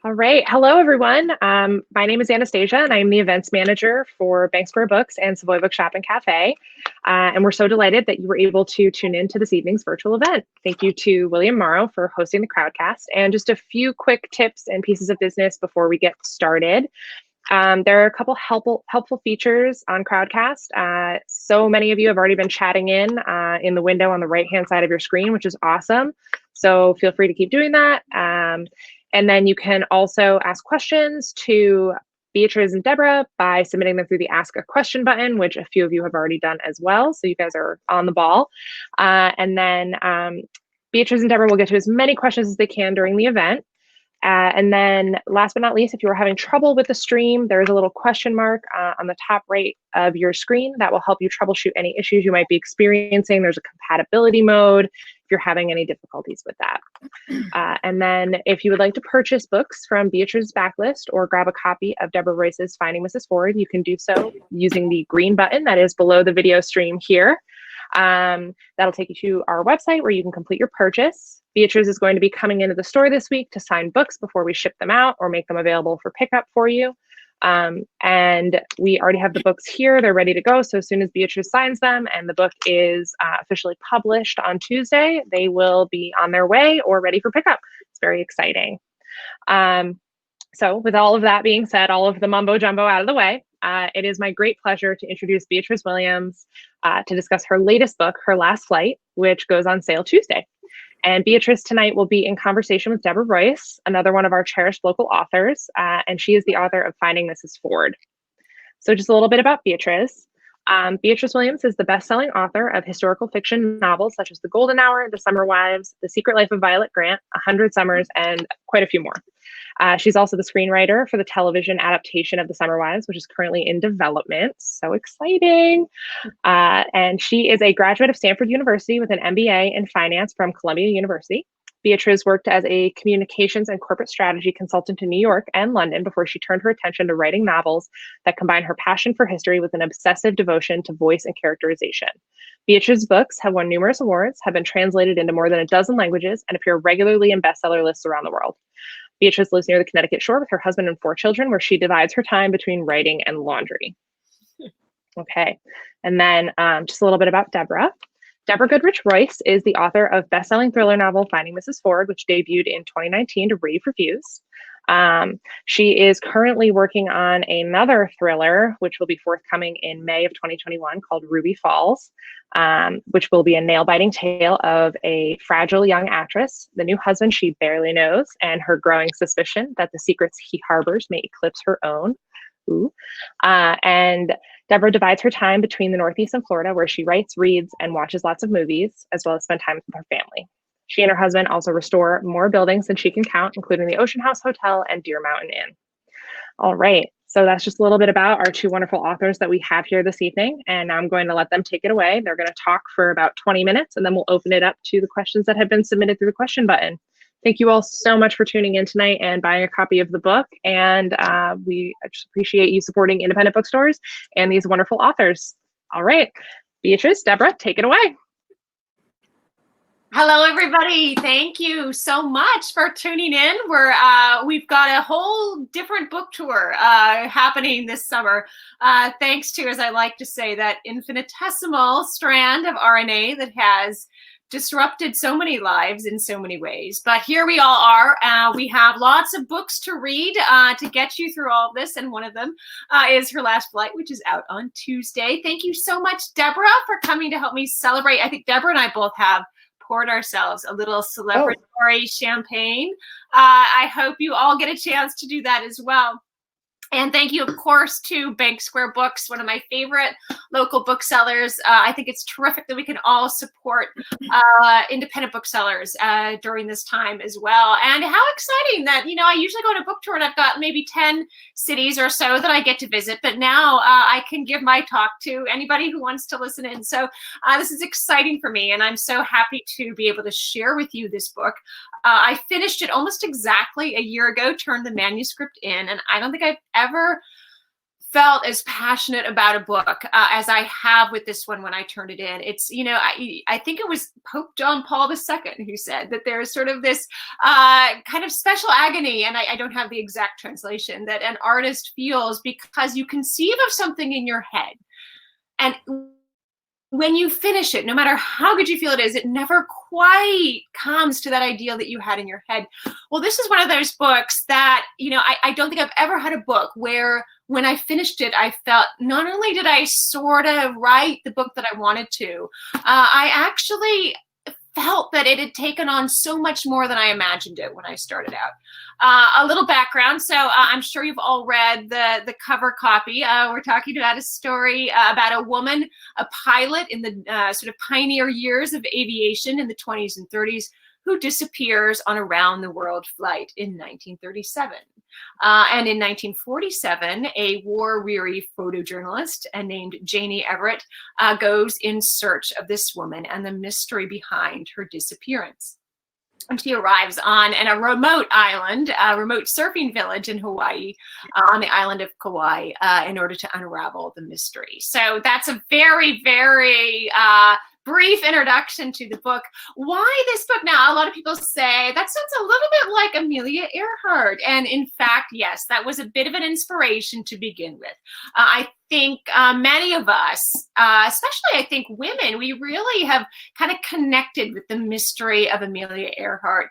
All right. Hello, everyone. My name is Anastasia, and I'm the events manager for Bank Square Books and Savoy Bookshop and Café. And we're so delighted that you were able to tune in to this evening's virtual event. Thank you to William Morrow for hosting the Crowdcast. And just a few quick tips and pieces of business before we get started. There are a couple helpful features on Crowdcast. So many of you have already been chatting in the window on the right-hand side of your screen, which is awesome. So feel free to keep doing that. And then you can also ask questions to Beatrice and Deborah by submitting them through the Ask a Question button, which a few of you have already done as well. So you guys are on the ball. And then Beatrice and Deborah will get to as many questions as they can during the event. And then last but not least, if you are having trouble with the stream, there is a little question mark on the top right of your screen that will help you troubleshoot any issues you might be experiencing. There's a compatibility mode if you're having any difficulties with that. And then if you would like to purchase books from Beatrice's backlist or grab a copy of Deborah Royce's Finding Mrs. Ford, you can do so using the green button that is below the video stream here. That'll take you to our website where you can complete your purchase. Beatrice is going to be coming into the store this week to sign books before we ship them out or make them available for pickup for you. And we already have the books here. They're ready to go. So as soon as Beatrice signs them and the book is officially published on Tuesday, they will be on their way or ready for pickup. It's very exciting. So with all of that being said, all of the mumbo jumbo out of the way, it is my great pleasure to introduce Beatrice Williams to discuss her latest book, Her Last Flight, which goes on sale Tuesday. And Beatrice tonight will be in conversation with Deborah Royce, another one of our cherished local authors, and she is the author of Finding Mrs. Ford. So just a little bit about Beatrice. Beatrice Williams is the best-selling author of historical fiction novels such as The Golden Hour, The Summer Wives, The Secret Life of Violet Grant, 100 Summers, and quite a few more. She's also the screenwriter for the television adaptation of The Summer Wives, which is currently in development. So exciting. And she is a graduate of Stanford University with an MBA in finance from Columbia University. Beatrice worked as a communications and corporate strategy consultant in New York and London before she turned her attention to writing novels that combine her passion for history with an obsessive devotion to voice and characterization. Beatrice's books have won numerous awards, have been translated into more than a dozen languages, and appear regularly in bestseller lists around the world. Beatrice lives near the Connecticut shore with her husband and 4 children, where she divides her time between writing and laundry. Okay, and then just a little bit about Deborah. Deborah Goodrich Royce is the author of best-selling thriller novel Finding Mrs. Ford, which debuted in 2019 to rave reviews. She is currently working on another thriller, which will be forthcoming in May of 2021, called Ruby Falls, which will be a nail-biting tale of a fragile young actress, the new husband she barely knows, and her growing suspicion that the secrets he harbors may eclipse her own. And Deborah divides her time between the Northeast and Florida, where she writes, reads, and watches lots of movies, as well as spend time with her family. She and her husband also restore more buildings than she can count, including the Ocean House Hotel and Deer Mountain Inn. All right, so that's just a little bit about our 2 wonderful authors that we have here this evening, and I'm going to let them take it away. They're going to talk for about 20 minutes, and then we'll open it up to the questions that have been submitted through the question button. Thank you all so much for tuning in tonight and buying a copy of the book. And we just appreciate you supporting independent bookstores and these wonderful authors. All right, Beatrice, Deborah, take it away. Hello, everybody. Thank you so much for tuning in. We've got a whole different book tour happening this summer, thanks to, as I like to say, that infinitesimal strand of RNA that has disrupted so many lives in so many ways. But here we all are. We have lots of books to read to get you through all of this. And one of them is Her Last Flight, which is out on Tuesday. Thank you so much, Deborah, for coming to help me celebrate. I think Deborah and I both have poured ourselves a little celebratory champagne. I hope you all get a chance to do that as well. And thank you, of course, to Bank Square Books, one of my favorite local booksellers. I think it's terrific that we can all support independent booksellers during this time as well. And how exciting that, I usually go on a book tour and I've got maybe 10 cities or so that I get to visit. But now I can give my talk to anybody who wants to listen in. So this is exciting for me. And I'm so happy to be able to share with you this book. I finished it almost exactly a year ago, turned the manuscript in, and I don't think I've ever felt as passionate about a book as I have with this one when I turned it in. It's, I think it was Pope John Paul II who said that there's sort of this kind of special agony, and I don't have the exact translation, that an artist feels because you conceive of something in your head. And when you finish it, no matter how good you feel it is, it never quite comes to that ideal that you had in your head. Well, this is one of those books that, I don't think I've ever had a book where when I finished it, I felt not only did I sort of write the book that I wanted to, I actually felt that it had taken on so much more than I imagined it when I started out. A little background. So I'm sure you've all read the cover copy. We're talking about a story about a woman, a pilot in the sort of pioneer years of aviation in the 20s and 30s, who disappears on a round-the-world flight in 1937. And in 1947, a war-weary photojournalist named Janie Everett goes in search of this woman and the mystery behind her disappearance. And she arrives on a remote island, a remote surfing village in Hawaii, on the island of Kauai, in order to unravel the mystery. So that's a very, very brief introduction to the book. Why this book? Now, a lot of people say that sounds a little bit like Amelia Earhart. And in fact, yes, that was a bit of an inspiration to begin with. I think many of us, especially I think women, we really have kind of connected with the mystery of Amelia Earhart.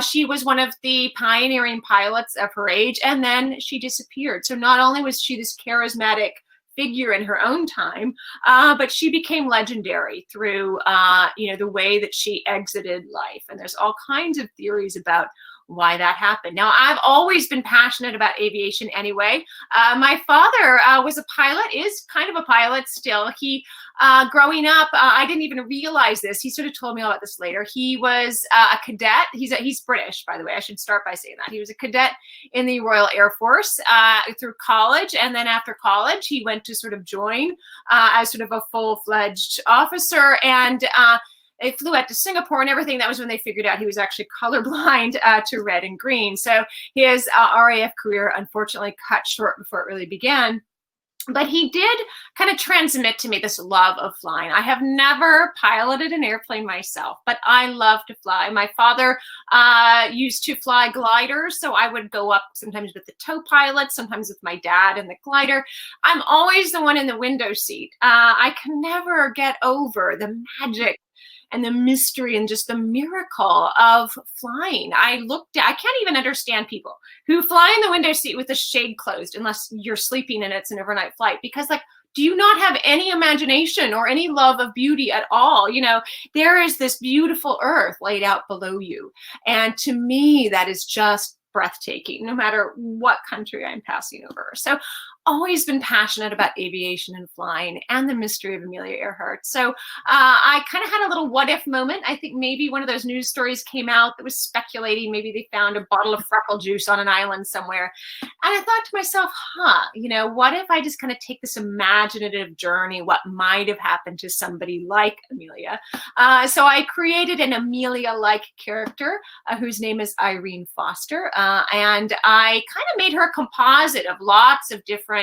She was one of the pioneering pilots of her age, and then she disappeared. So not only was she this charismatic figure in her own time, but she became legendary through the way that she exited life. And there's all kinds of theories about why that happened. Now, I've always been passionate about aviation anyway. My father was a pilot, is kind of a pilot still. He, growing up, I didn't even realize this. He sort of told me all about this later. He was a cadet. He's British, by the way. I should start by saying that. He was a cadet in the Royal Air Force through college. And then after college, he went to sort of join as sort of a full-fledged officer. And they flew out to Singapore and everything. That was when they figured out he was actually colorblind to red and green. So his RAF career, unfortunately, cut short before it really began. But he did kind of transmit to me this love of flying. I have never piloted an airplane myself, but I love to fly. My father used to fly gliders, so I would go up sometimes with the tow pilot, sometimes with my dad in the glider. I'm always the one in the window seat. I can never get over the magic and the mystery and just the miracle of flying. I can't even understand people who fly in the window seat with the shade closed unless you're sleeping and it's an overnight flight, because do you not have any imagination or any love of beauty at all? There is this beautiful earth laid out below you. And to me, that is just breathtaking, no matter what country I'm passing over. So always been passionate about aviation and flying and the mystery of Amelia Earhart. So I kind of had a little what if moment. I think maybe one of those news stories came out that was speculating maybe they found a bottle of freckle juice on an island somewhere. And I thought to myself, what if I just kind of take this imaginative journey, what might have happened to somebody like Amelia? So I created an Amelia-like character whose name is Irene Foster. And I kind of made her a composite of lots of different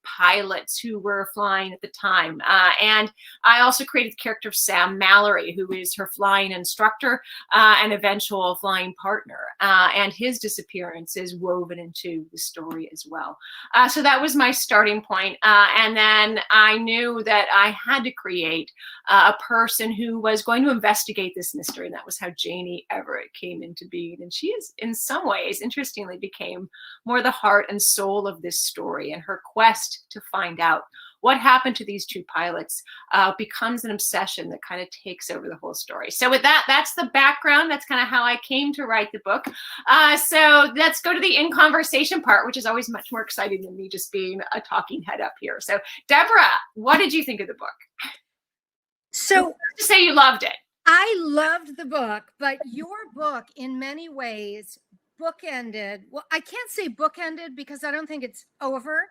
pilots who were flying at the time. And I also created the character of Sam Mallory, who is her flying instructor and eventual flying partner. And his disappearance is woven into the story as well. So that was my starting point. And then I knew that I had to create a person who was going to investigate this mystery. And that was how Janie Everett came into being. And she is, in some ways, interestingly, became more the heart and soul of this story. And her quest to find out what happened to these two pilots becomes an obsession that kind of takes over the whole story. So with that, that's the background. That's kind of how I came to write the book. So let's go to the in conversation part, which is always much more exciting than me just being a talking head up here. So Deborah, what did you think of the book? So to say you loved it. I loved the book, but your book in many ways bookended. Well, I can't say bookended because I don't think it's over.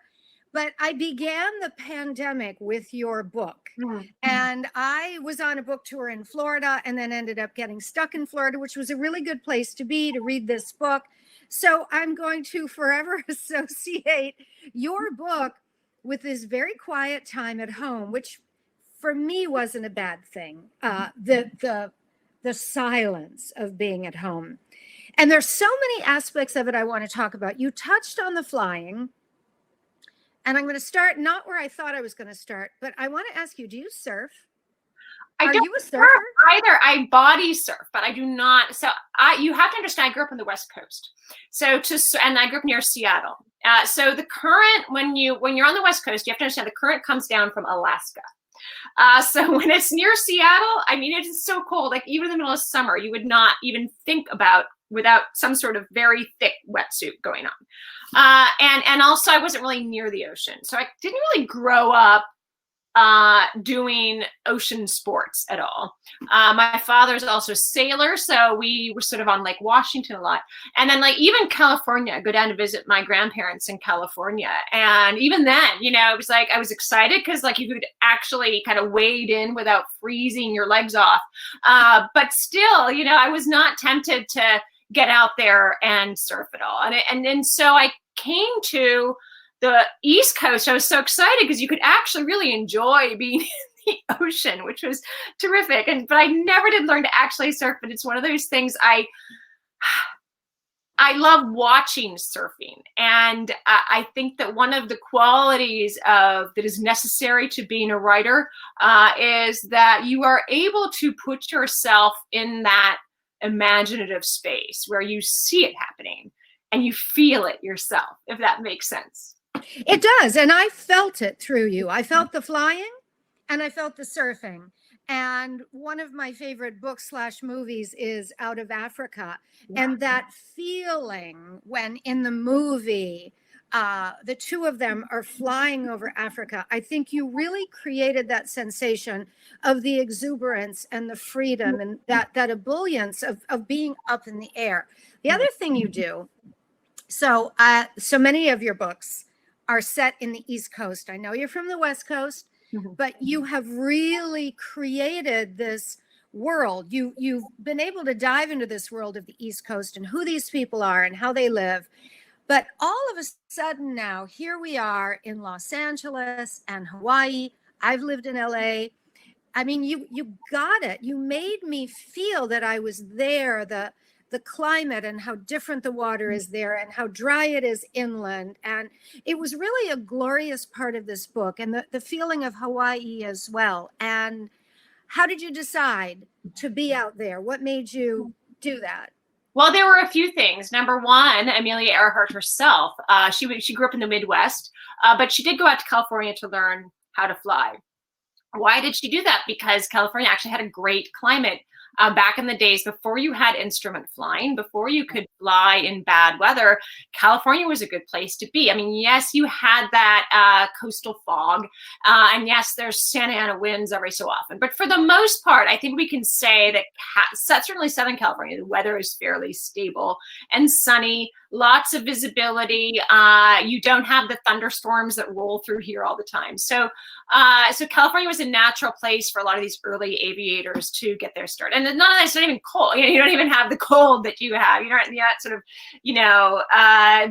But I began the pandemic with your book. Mm-hmm. And I was on a book tour in Florida and then ended up getting stuck in Florida, which was a really good place to be to read this book. So I'm going to forever associate your book with this very quiet time at home, which for me wasn't a bad thing. The silence of being at home. And there's so many aspects of it I want to talk about. You touched on the flying, and I'm going to start not where I thought I was going to start, but I want to ask you, do you surf? Are you a surfer? Either. I body surf, but I do not. So you have to understand, I grew up on the West Coast. And I grew up near Seattle. So the current, when you're on the West Coast, you have to understand the current comes down from Alaska. So when it's near Seattle, I mean, it is so cold, like even in the middle of summer, you would not even think about without some sort of very thick wetsuit going on. And also I wasn't really near the ocean. So I didn't really grow up doing ocean sports at all. My father's also a sailor, so we were sort of on Lake Washington a lot. And then like even California, I go down to visit my grandparents in California. And even then, it was like, I was excited because like you could actually kind of wade in without freezing your legs off. But still, I was not tempted to get out there and surf at all. And so I came to the East Coast. I was so excited because you could actually really enjoy being in the ocean, which was terrific. But I never did learn to actually surf, but it's one of those things I love watching surfing. And I think that one of the qualities that is necessary to being a writer is that you are able to put yourself in that imaginative space where you see it happening and you feel it yourself, if that makes sense. It does. And I felt it through you. I felt the flying and I felt the surfing. And one of my favorite books/movies is Out of Africa. Yeah. And that feeling when in the movie, the two of them are flying over Africa, I think you really created that sensation of the exuberance and the freedom and that ebullience of being up in the air. The other thing you do, so many of your books are set in the East Coast. I know you're from the West Coast, but you have really created this world. You've been able to dive into this world of the East Coast and who these people are and how they live. But all of a sudden now, here we are in Los Angeles and Hawaii. I've lived in LA. I mean, you got it. You made me feel that I was there, the climate and how different the water is there and how dry it is inland. And it was really a glorious part of this book, and the feeling of Hawaii as well. And how did you decide to be out there? What made you do that? Well, there were a few things. Number one, Amelia Earhart herself, she grew up in the Midwest, but she did go out to California to learn how to fly. Why did she do that? Because California actually had a great climate. Back in the days before you had instrument flying, before you could fly in bad weather, California was a good place to be. I mean, yes, you had that coastal fog, and yes, there's Santa Ana winds every so often. But for the most part, I think we can say that certainly Southern California, the weather is fairly stable and sunny, lots of visibility. You don't have the thunderstorms that roll through here all the time. So California was a natural place for a lot of these early aviators to get their start. And none of that's not even cold. You don't even have the cold that you have. You're not sort of,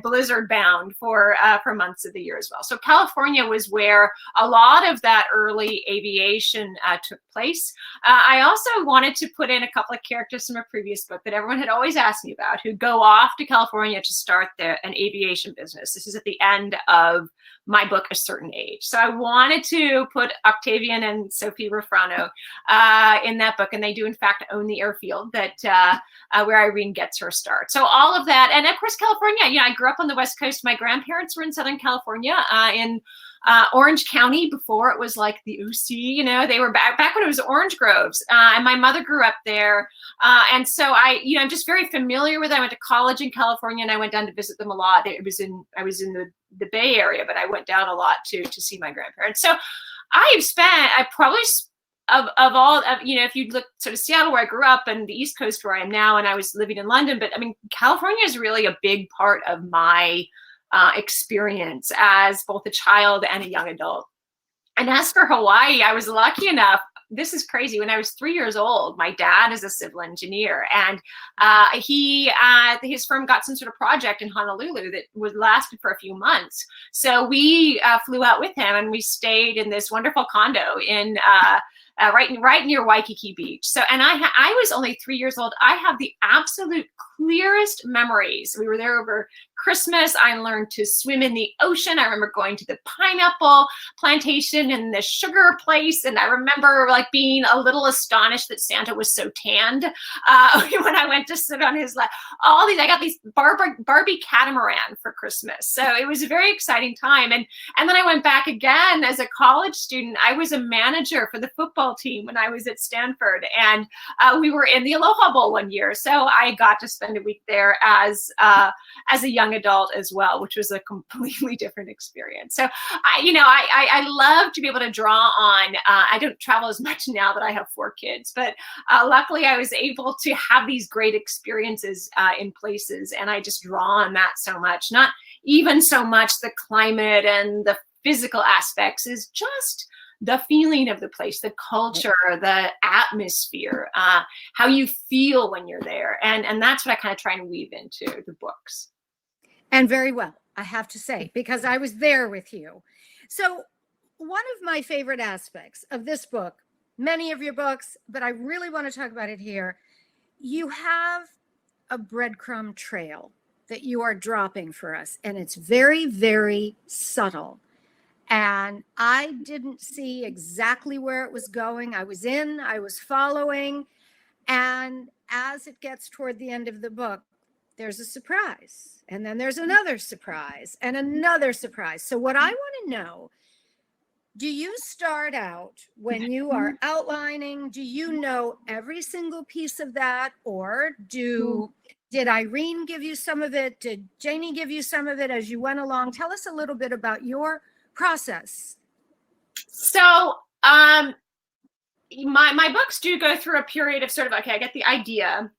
blizzard bound for months of the year as well. So California was where a lot of that early aviation took place. I also wanted to put in a couple of characters from a previous book that everyone had always asked me about, who go off to California to start an aviation business. This is at the end of my book, A Certain Age. So I wanted to put Octavian and Sophie Refrano in that book, and they do in fact own the airfield that where Irene gets her start. So all of that, and of course California. I grew up on the West Coast. My grandparents were in Southern California, in Orange County before it was like the OC. They were back when it was orange groves, and my mother grew up there, and so I'm just very familiar with it. I went to college in California, and I went down to visit them a lot. I was in the Bay Area, but I went down a lot to see my grandparents. So I probably of all if you look sort of Seattle where I grew up and the East Coast where I am now, and I was living in London, but I mean California is really a big part of my experience as both a child and a young adult. And as for Hawaii, I was lucky enough this is crazy. When I was 3 years old, my dad is a civil engineer, and his firm got some sort of project in Honolulu that lasted for a few months. So we flew out with him, and we stayed in this wonderful condo in right near Waikiki Beach. So, and I was only 3 years old. I have the absolute clearest memories. We were there over Christmas. I learned to swim in the ocean. I remember going to the pineapple plantation and the sugar place. And I remember like being a little astonished that Santa was so tanned when I went to sit on his lap. I got these Barbie catamaran for Christmas. So it was a very exciting time. And then I went back again as a college student. I was a manager for the football team when I was at Stanford. And we were in the Aloha Bowl one year. So I got to spend a week there as a young adult as well, which was a completely different experience. So I love to be able to draw on. I don't travel as much now that I have 4 kids, but luckily I was able to have these great experiences in places, and I just draw on that so much. Not even so much the climate and the physical aspects, is just the feeling of the place, the culture, the atmosphere, how you feel when you're there. And that's what I kind of try and weave into the books. And very well, I have to say, because I was there with you. So one of my favorite aspects of this book, many of your books, but I really want to talk about it here, you have a breadcrumb trail that you are dropping for us. And it's very, very subtle. And I didn't see exactly where it was going. I was following. And as it gets toward the end of the book, there's a surprise. And then there's another surprise and another surprise. So what I want to know, do you start out when you are outlining, do you know every single piece of that? Or did Irene give you some of it? Did Janie give you some of it as you went along? Tell us a little bit about your process. So my books do go through a period of sort of, okay, I get the idea,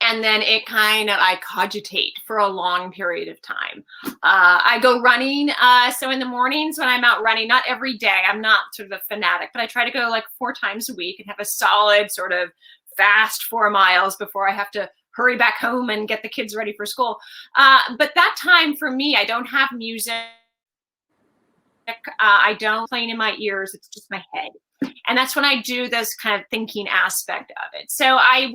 and then I cogitate for a long period of time. I go running. So in the mornings when I'm out running, not every day, I'm not sort of a fanatic, but I try to go like 4 times a week and have a solid sort of fast 4 miles before I have to hurry back home and get the kids ready for school. But that time for me, I don't have music. I don't playing in my ears. It's just my head. And that's when I do this kind of thinking aspect of it. So I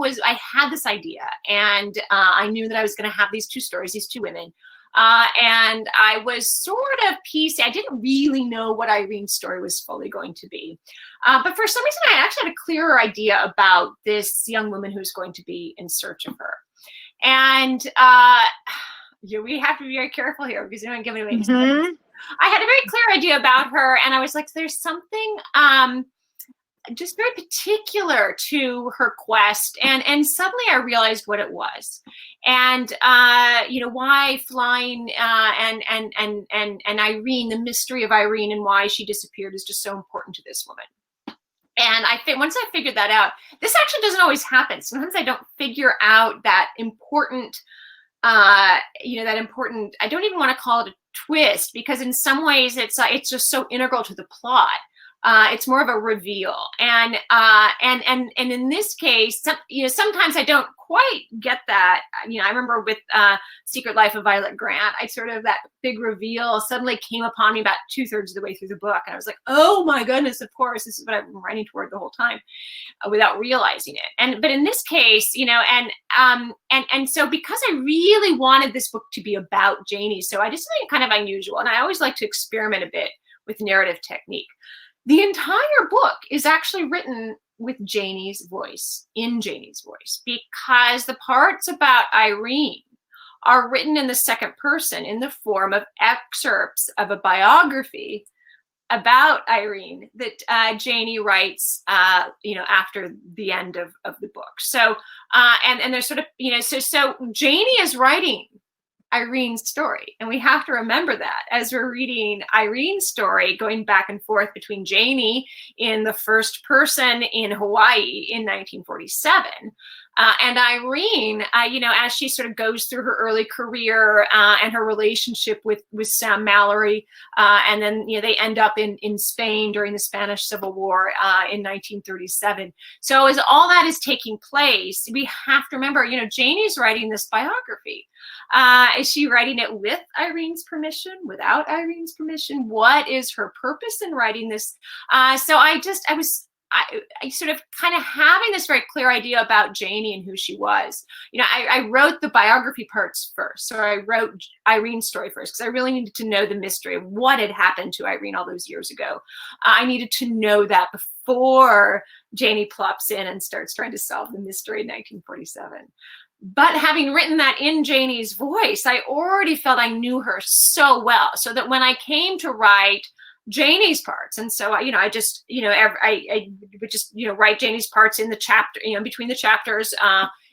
had this idea, and I knew that I was going to have these 2 stories, these 2 women. And I was sort of piecey. I didn't really know what Irene's story was fully going to be. But for some reason, I actually had a clearer idea about this young woman who's going to be in search of her. And we have to be very careful here because we don't give it away. Mm-hmm. I had a very clear idea about her, and I was like, there's something just very particular to her quest. And suddenly I realized what it was. And why flying and Irene, the mystery of Irene and why she disappeared is just so important to this woman. And I think once I figured that out, this actually doesn't always happen. Sometimes I don't figure out that important, I don't even want to call it a twist, because in some ways it's just so integral to the plot. It's more of a reveal, and in this case, sometimes I don't quite get that. I remember with Secret Life of Violet Grant, that big reveal suddenly came upon me about 2/3 of the way through the book, and I was like, oh my goodness, of course, this is what I've been writing toward the whole time, without realizing it. But in this case, and so because I really wanted this book to be about Janie, so I did something kind of unusual, and I always like to experiment a bit with narrative technique. The entire book is actually written with Janie's voice, in Janie's voice, because the parts about Irene are written in the second person in the form of excerpts of a biography about Irene that Janie writes, after the end of the book. So, and there's sort of, so Janie is writing Irene's story. And we have to remember that as we're reading Irene's story, going back and forth between Janie in the first person in Hawaii in 1947, And Irene, as she sort of goes through her early career and her relationship with Sam Mallory, and then they end up in Spain during the Spanish Civil War in 1937. So as all that is taking place, we have to remember, Janie's writing this biography. Is she writing it with Irene's permission, without Irene's permission? What is her purpose in writing this? So I sort of kind of having this very clear idea about Janie and who she was. I wrote the biography parts first. So I wrote Irene's story first because I really needed to know the mystery of what had happened to Irene all those years ago. I needed to know that before Janie plops in and starts trying to solve the mystery in 1947. But having written that in Janie's voice, I already felt I knew her so well, so that when I came to write Janie's parts, and so I would just write Janie's parts in the chapter, between the chapters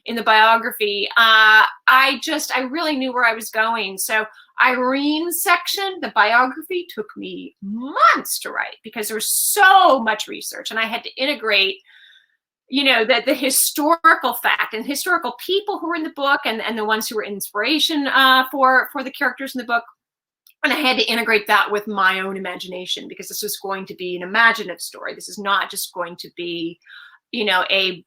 in the biography. I really knew where I was going. So Irene's section, the biography, took me months to write because there was so much research, and I had to integrate the historical fact and historical people who were in the book and the ones who were inspiration for the characters in the book. And I had to integrate that with my own imagination because this was going to be an imaginative story. This is not just going to be, a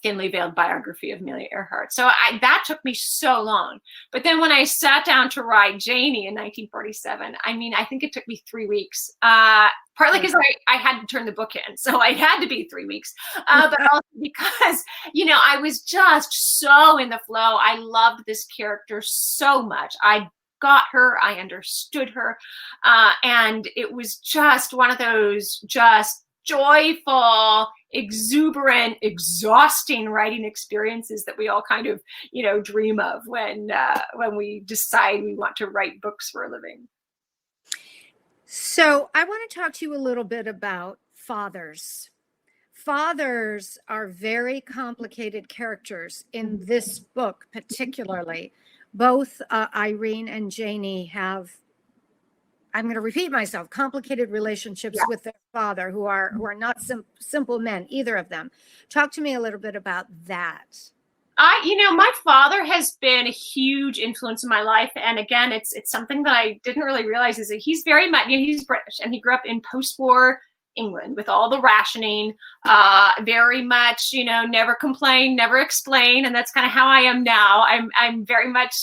thinly veiled biography of Amelia Earhart. So that took me so long. But then when I sat down to write Janie in 1947, I think it took me 3 weeks. Partly because I had to turn the book in, so I had to be 3 weeks. But also because, I was just so in the flow. I loved this character so much. I got her, I understood her, and it was just one of those just joyful, exuberant, exhausting writing experiences that we all kind of, dream of when we decide we want to write books for a living. So I want to talk to you a little bit about fathers. Fathers are very complicated characters in this book, particularly. Both Irene and Janie have, I'm going to repeat myself, complicated relationships with their father, who are not simple men, either of them. Talk to me a little bit about that. My father has been a huge influence in my life, and again, it's something that I didn't really realize is that he's very much, he's British, and he grew up in post-war England with all the rationing, very much, never complain, never explain, and that's kind of how I am now. I'm very much,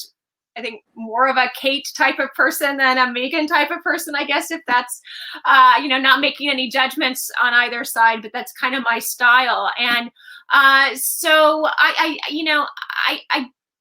I think, more of a Kate type of person than a Megan type of person, I guess, if that's, not making any judgments on either side, but that's kind of my style. And so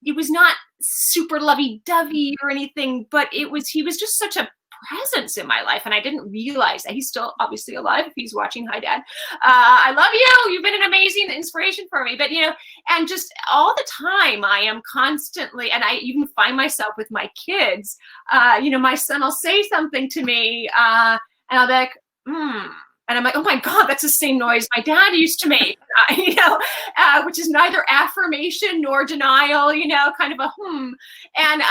it was not super lovey-dovey or anything, but he was just such a presence in my life, and I didn't realize that. He's still obviously alive if he's watching. Hi, Dad. I love you. You've been an amazing inspiration for me. But and just all the time I am constantly, and I even find myself with my kids, my son will say something to me, and I'll be like, and I'm like, oh my God, that's the same noise my dad used to make, which is neither affirmation nor denial, kind of a and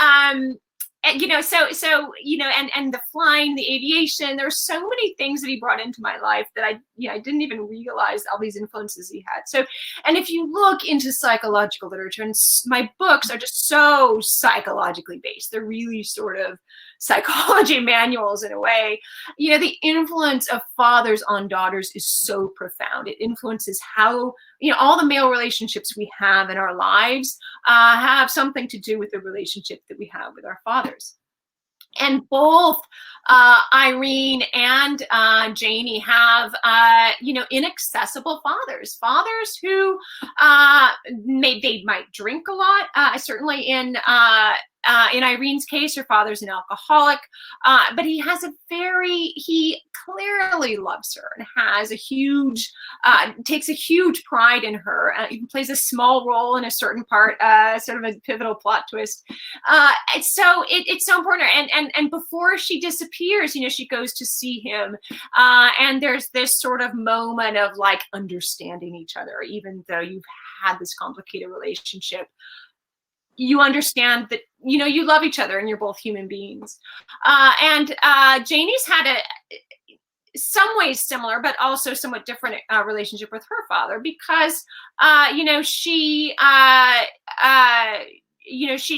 and the flying, the aviation, there's so many things that he brought into my life that I didn't even realize all these influences he had. So, and if you look into psychological literature, and my books are just so psychologically based, they're really sort of psychology manuals in a way. The influence of fathers on daughters is so profound. It influences how, all the male relationships we have in our lives have something to do with the relationship that we have with our fathers. And both Irene and Janie have, inaccessible fathers who they might drink a lot. Certainly in Irene's case, her father's an alcoholic, but he clearly loves her and has takes a huge pride in her. Even plays a small role in a certain part, sort of a pivotal plot twist. So it's so important. And before she disappears, she goes to see him, and there's this sort of moment of like understanding each other, even though you've had this complicated relationship. You understand that, you love each other and you're both human beings. And Janie's had some ways similar, but also somewhat different relationship with her father, because she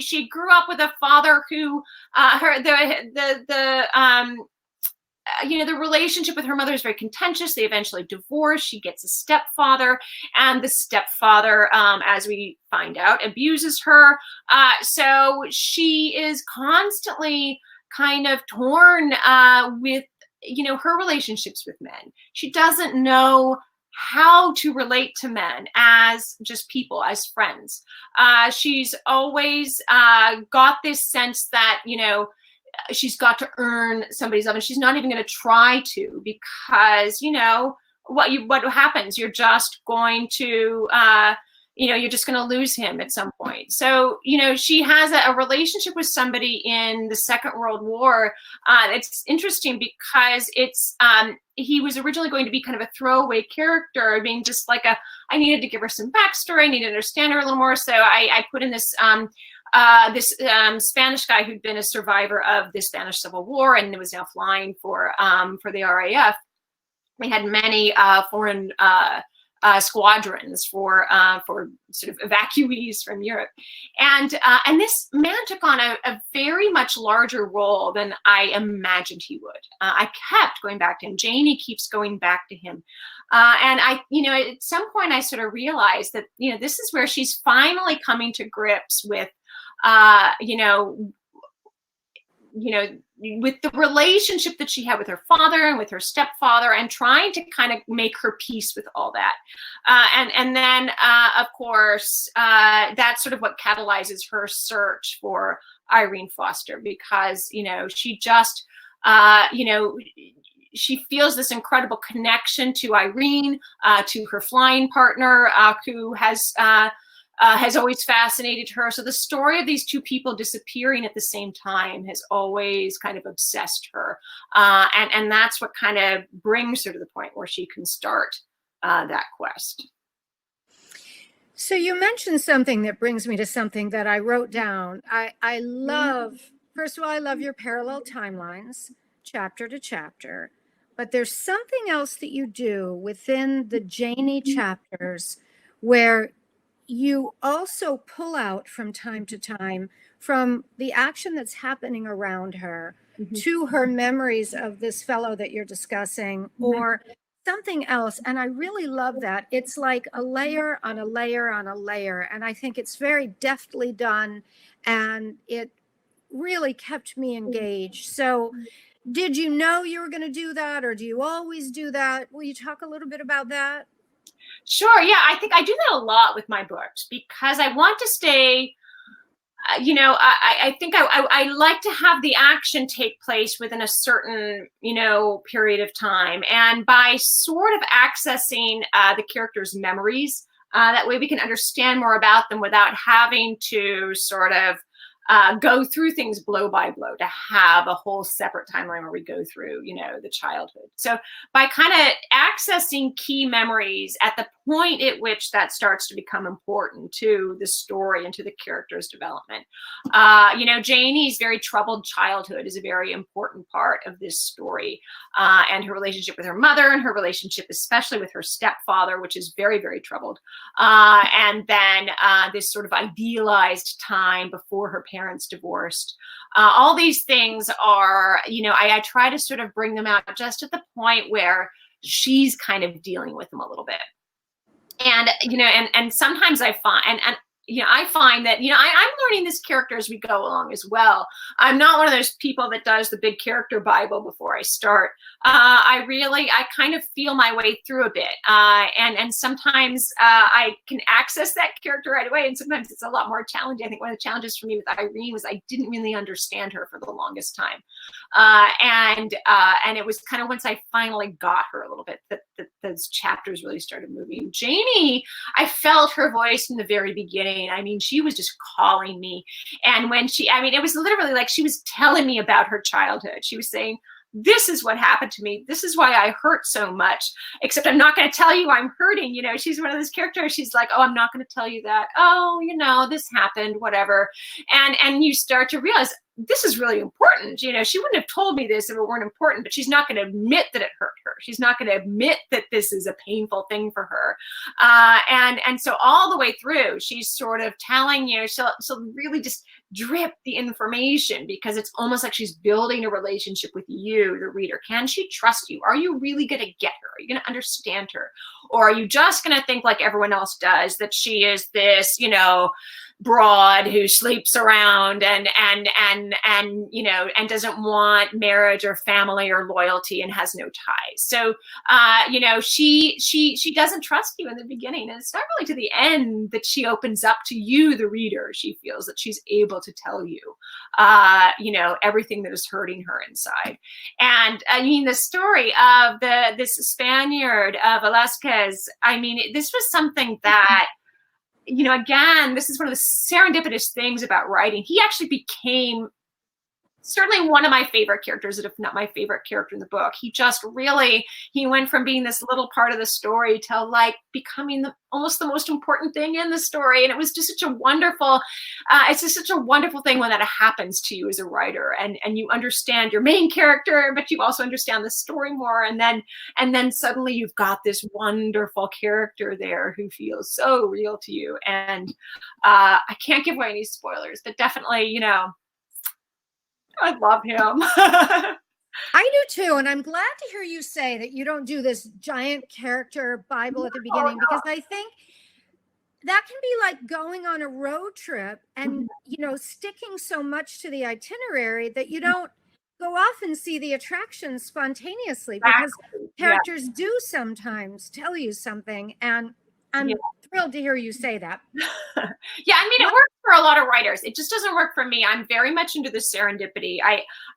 she grew up with a father who the relationship with her mother is very contentious. They eventually divorce. She gets a stepfather, and the stepfather, as we find out, abuses her. So she is constantly kind of torn with, her relationships with men. She doesn't know how to relate to men as just people, as friends. She's always got this sense that, she's got to earn somebody's love, and she's not even going to try to, because what happens, you're just going to you're just going to lose him at some point. So she has a relationship with somebody in the Second World War. It's interesting because it's he was originally going to be kind of a throwaway character, being just like I needed to give her some backstory, I needed to understand her a little more, so I put in this Spanish guy who'd been a survivor of the Spanish Civil War and was now flying for the RAF. They had many foreign squadrons for sort of evacuees from Europe, and this man took on a very much larger role than I imagined he would. I kept going back to him. Janie keeps going back to him, and I, at some point I sort of realized that this is where she's finally coming to grips with with the relationship that she had with her father and with her stepfather, and trying to kind of make her peace with all that. And then, of course, that's sort of what catalyzes her search for Irene Foster, because, she just, she feels this incredible connection to Irene, to her flying partner, who has always fascinated her. So the story of these two people disappearing at the same time has always kind of obsessed her. And that's what kind of brings her to the point where she can start that quest. So you mentioned something that brings me to something that I wrote down. I love, first of all, I love your parallel timelines, chapter to chapter, but there's something else that you do within the Janie chapters where you also pull out from time to time from the action that's happening around her to her memories of this fellow that you're discussing, or something else. And I really love that. It's like a layer on a layer on a layer. And I think it's very deftly done, and it really kept me engaged. So did you know you were going to do that, or do you always do that? Will you talk a little bit about that? Sure. Yeah, I think I do that a lot with my books, because I want to stay, I think I like to have the action take place within a certain, period of time. And by sort of accessing the characters' memories, that way we can understand more about them without having to sort of go through things blow by blow, to have a whole separate timeline where we go through, the childhood. So by kind of accessing key memories at the point at which that starts to become important to the story and to the character's development. Janie's very troubled childhood is a very important part of this story, and her relationship with her mother, and her relationship especially with her stepfather, which is very, very troubled. And then this sort of idealized time before her parents divorced. All these things are, I try to sort of bring them out just at the point where she's kind of dealing with them a little bit. And, and sometimes I find, and I find that, I'm learning this character as we go along as well. I'm not one of those people that does the big character Bible before I start. I kind of feel my way through a bit. And sometimes I can access that character right away. And sometimes it's a lot more challenging. I think one of the challenges for me with Irene was I didn't really understand her for the longest time. And it was kind of once I finally got her a little bit that those chapters really started moving. Janie, I felt her voice from the very beginning. I mean, she was just calling me. And when it was literally like she was telling me about her childhood. She was saying, this is what happened to me. This is why I hurt so much, except I'm not going to tell you I'm hurting. She's one of those characters. She's like, oh, I'm not going to tell you that. Oh, this happened, whatever. And you start to realize this is really important. You know, she wouldn't have told me this if it weren't important, but she's not going to admit that it hurt her. She's not going to admit that this is a painful thing for her. And so all the way through, she's sort of telling you, she'll really just drip the information, because it's almost like she's building a relationship with you, the reader. Can she trust you? Are you really going to get her? Are you going to understand her? Or are you just going to think like everyone else does, that she is this, you know, broad who sleeps around and you know, and doesn't want marriage or family or loyalty and has no ties? So you know, she doesn't trust you in the beginning, and it's not really to the end that she opens up to you, the reader. She feels that she's able to tell you you know, everything that is hurting her inside. And I mean, the story of this Spaniard, Velasquez, I mean, this was something that, you know, again, this is one of the serendipitous things about writing. He actually became certainly one of my favorite characters, if not my favorite character in the book. He just really, he went from being this little part of the story to like becoming almost the most important thing in the story. And it was just such a wonderful, it's just such a wonderful thing when that happens to you as a writer, and you understand your main character, but you also understand the story more. And then suddenly you've got this wonderful character there who feels so real to you. And I can't give away any spoilers, but definitely, you know, I love him. I do too. And I'm glad to hear you say that you don't do this giant character Bible at the beginning, because I think that can be like going on a road trip and, you know, sticking so much to the itinerary that you don't go off and see the attractions spontaneously, because characters do sometimes tell you something. And I'm thrilled to hear you say that. Yeah, I mean, it works for a lot of writers. It just doesn't work for me. I'm very much into the serendipity.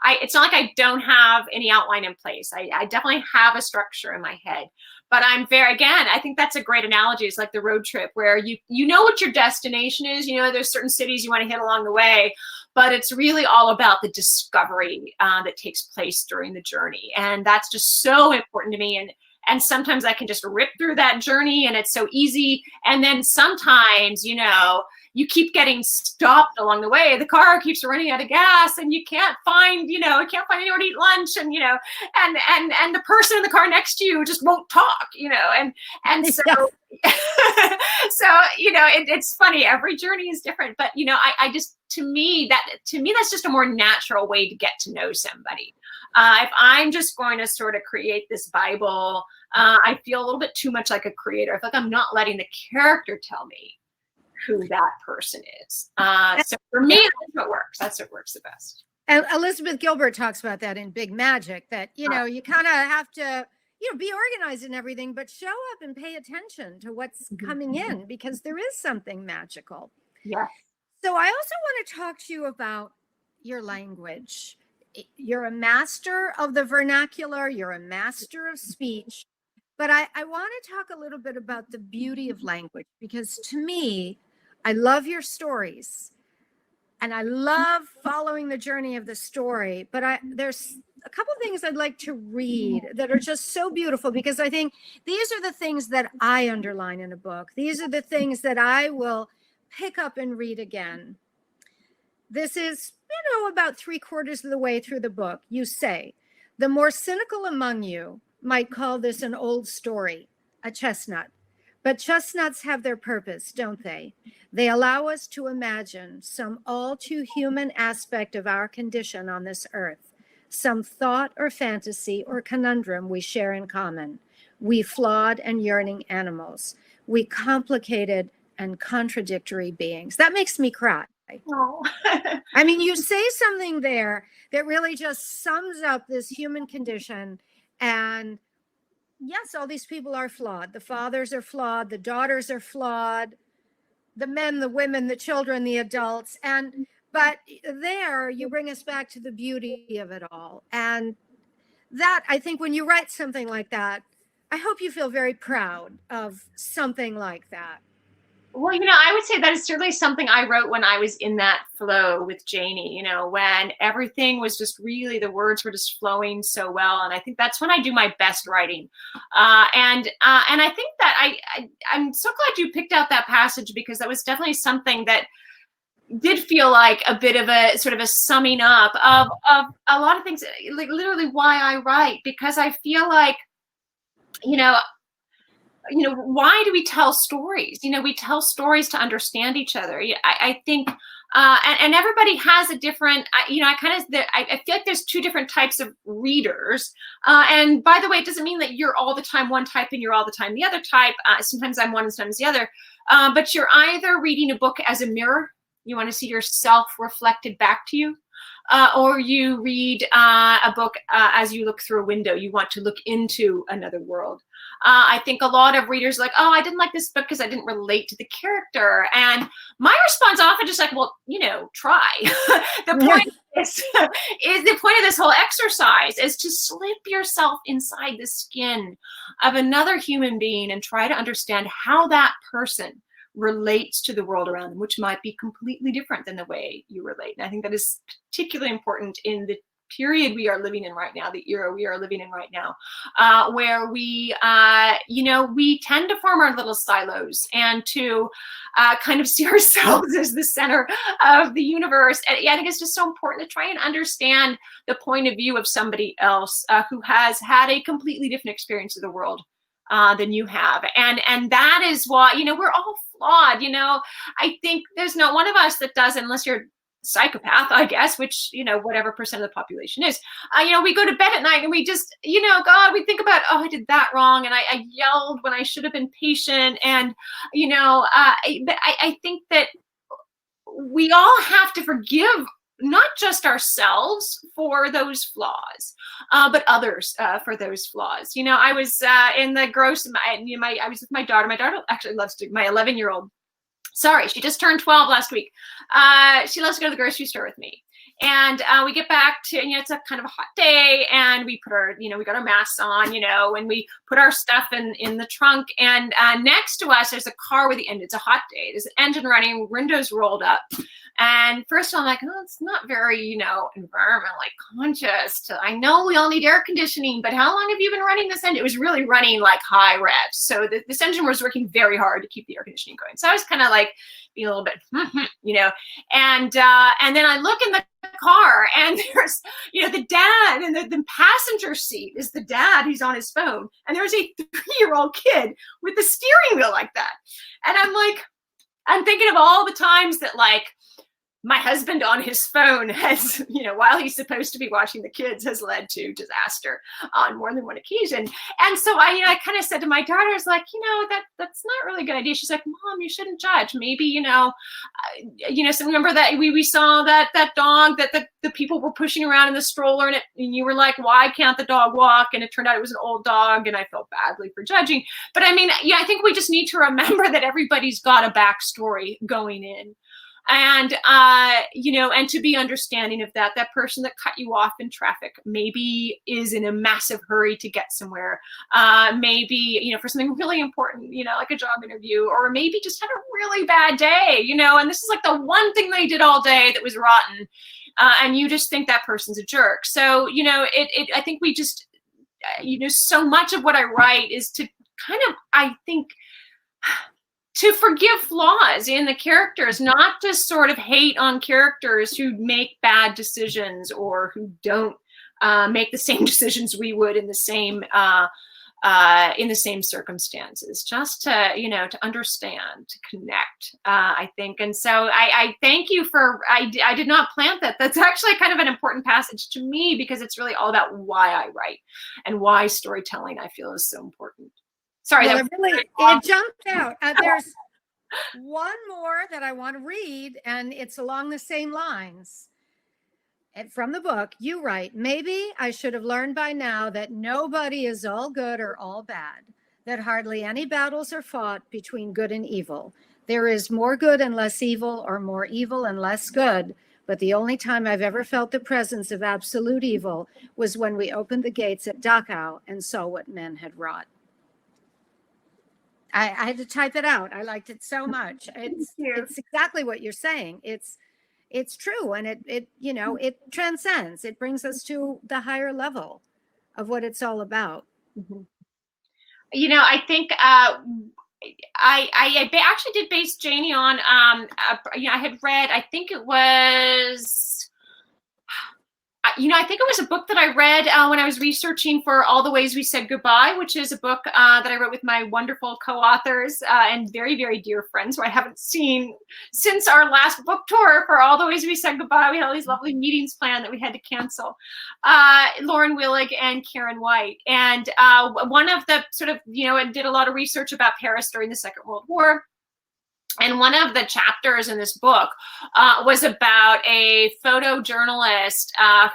It's not like I don't have any outline in place. I definitely have a structure in my head, but I'm again, I think that's a great analogy. It's like the road trip where you know what your destination is. You know, there's certain cities you want to hit along the way, but it's really all about the discovery that takes place during the journey. And that's just so important to me. And sometimes I can just rip through that journey and it's so easy. And then sometimes, you know, you keep getting stopped along the way. The car keeps running out of gas and you can't find, you know, anywhere to eat lunch, and, you know, and the person in the car next to you just won't talk, you know, and so, so, you know, it's funny. Every journey is different, but, you know, I just, to me, that's just a more natural way to get to know somebody. If I'm just going to sort of create this Bible, I feel a little bit too much like a creator. I feel like I'm not letting the character tell me who that person is. So for me, that's what works. That's what works the best. And Elizabeth Gilbert talks about that in Big Magic, that, you know, you kind of have to, you know, be organized and everything, but show up and pay attention to what's coming in, because there is something magical. Yeah. So I also want to talk to you about your language. You're a master of the vernacular, you're a master of speech, but I want to talk a little bit about the beauty of language, because to me, I love your stories and I love following the journey of the story, but there's a couple things I'd like to read that are just so beautiful, because I think these are the things that I underline in a book. These are the things that I will pick up and read again. This is, you know, about 3/4 of the way through the book. You say, the more cynical among you might call this an old story, a chestnut. But chestnuts have their purpose, don't they? They allow us to imagine some all too human aspect of our condition on this earth, some thought or fantasy or conundrum we share in common. We flawed and yearning animals, we complicated and contradictory beings. That makes me cry. Oh. I mean, you say something there that really just sums up this human condition. And yes, all these people are flawed. The fathers are flawed. The daughters are flawed. The men, the women, the children, the adults. But there you bring us back to the beauty of it all. And that, I think when you write something like that, I hope you feel very proud of something like that. Well, you know, I would say that is certainly something I wrote when I was in that flow with Janie, you know, when everything was just really, the words were just flowing so well. And I think that's when I do my best writing. And I think that I'm so glad you picked out that passage, because that was definitely something that did feel like a bit of a sort of a summing up of a lot of things, like literally why I write, because I feel like, why do we tell stories? We tell stories to understand each other. I think, and everybody has a different, I feel like there's two different types of readers. And by the way, it doesn't mean that you're all the time one type and you're all the time the other type. Sometimes I'm one and sometimes the other. But you're either reading a book as a mirror. You want to see yourself reflected back to you. Or you read a book as you look through a window. You want to look into another world. I think a lot of readers are like, oh, I didn't like this book because I didn't relate to the character. And my response often just like, well, try. The point is the point of this whole exercise is to slip yourself inside the skin of another human being and try to understand how that person relates to the world around them, which might be completely different than the way you relate. And I think that is particularly important in the period we are living in right now, the era we are living in right now, where we, we tend to form our little silos and to kind of see ourselves as the center of the universe. And I think it's just so important to try and understand the point of view of somebody else who has had a completely different experience of the world than you have. And that is why, we're all flawed. I think there's not one of us that doesn't, unless you're psychopath, I guess, which, whatever percent of the population is, we go to bed at night and we just, God, we think about, oh, I did that wrong. And I yelled when I should have been patient. And, I think that we all have to forgive not just ourselves for those flaws, but others for those flaws. I was in the I was with my daughter. My daughter actually loves to, my 11-year-old. Sorry, she just turned 12 last week. She loves to go to the grocery store with me. And we get back to, it's a kind of a hot day, and we put our, we got our masks on, and we put our stuff in the trunk. And next to us, there's a car with the engine. It's a hot day. There's an engine running, windows rolled up. And first I'm like, oh, it's not very, environmentally conscious. I know we all need air conditioning, but how long have you been running this engine? It was really running like high revs. So this engine was working very hard to keep the air conditioning going. So I was kind of like being a little bit, and then I look in the car and there's, the dad, and the passenger seat is the dad who's on his phone. And there's a 3-year-old kid with the steering wheel like that. And I'm thinking of all the times that my husband on his phone has, while he's supposed to be watching the kids, has led to disaster on more than one occasion. And so I kind of said to my daughter, I was like, that's not really a good idea. She's like, Mom, you shouldn't judge. Maybe, so remember that we saw that dog that the people were pushing around in the stroller, and you were like, why can't the dog walk? And it turned out it was an old dog, and I felt badly for judging. But I think we just need to remember that everybody's got a backstory going in. And, and to be understanding of that person that cut you off in traffic maybe is in a massive hurry to get somewhere, maybe, for something really important, like a job interview, or maybe just had a really bad day, and this is like the one thing they did all day that was rotten. And you just think that person's a jerk. So, I think we just, so much of what I write is to kind of, I think, to forgive flaws in the characters, not to sort of hate on characters who make bad decisions or who don't make the same decisions we would in the same circumstances. Just to understand, to connect, I think. And so I thank you for. I did not plant that. That's actually kind of an important passage to me, because it's really all about why I write and why storytelling I feel is so important. Sorry, well, it jumped out. There's one more that I want to read, and it's along the same lines. And from the book, you write, maybe I should have learned by now that nobody is all good or all bad, that hardly any battles are fought between good and evil. There is more good and less evil, or more evil and less good. But the only time I've ever felt the presence of absolute evil was when we opened the gates at Dachau and saw what men had wrought. I had to type it out. I liked it so much. It's exactly what you're saying. It's true, and it transcends. It brings us to the higher level of what it's all about. Mm-hmm. I think actually did base Janie on, I had read, I think it was, I think it was a book that I read when I was researching for All the Ways We Said Goodbye, which is a book that I wrote with my wonderful co-authors and very, very dear friends who I haven't seen since our last book tour for All the Ways We Said Goodbye. We had all these lovely meetings planned that we had to cancel. Lauren Willig and Karen White. And one of the sort of, and did a lot of research about Paris during the Second World War. And one of the chapters in this book was about a photojournalist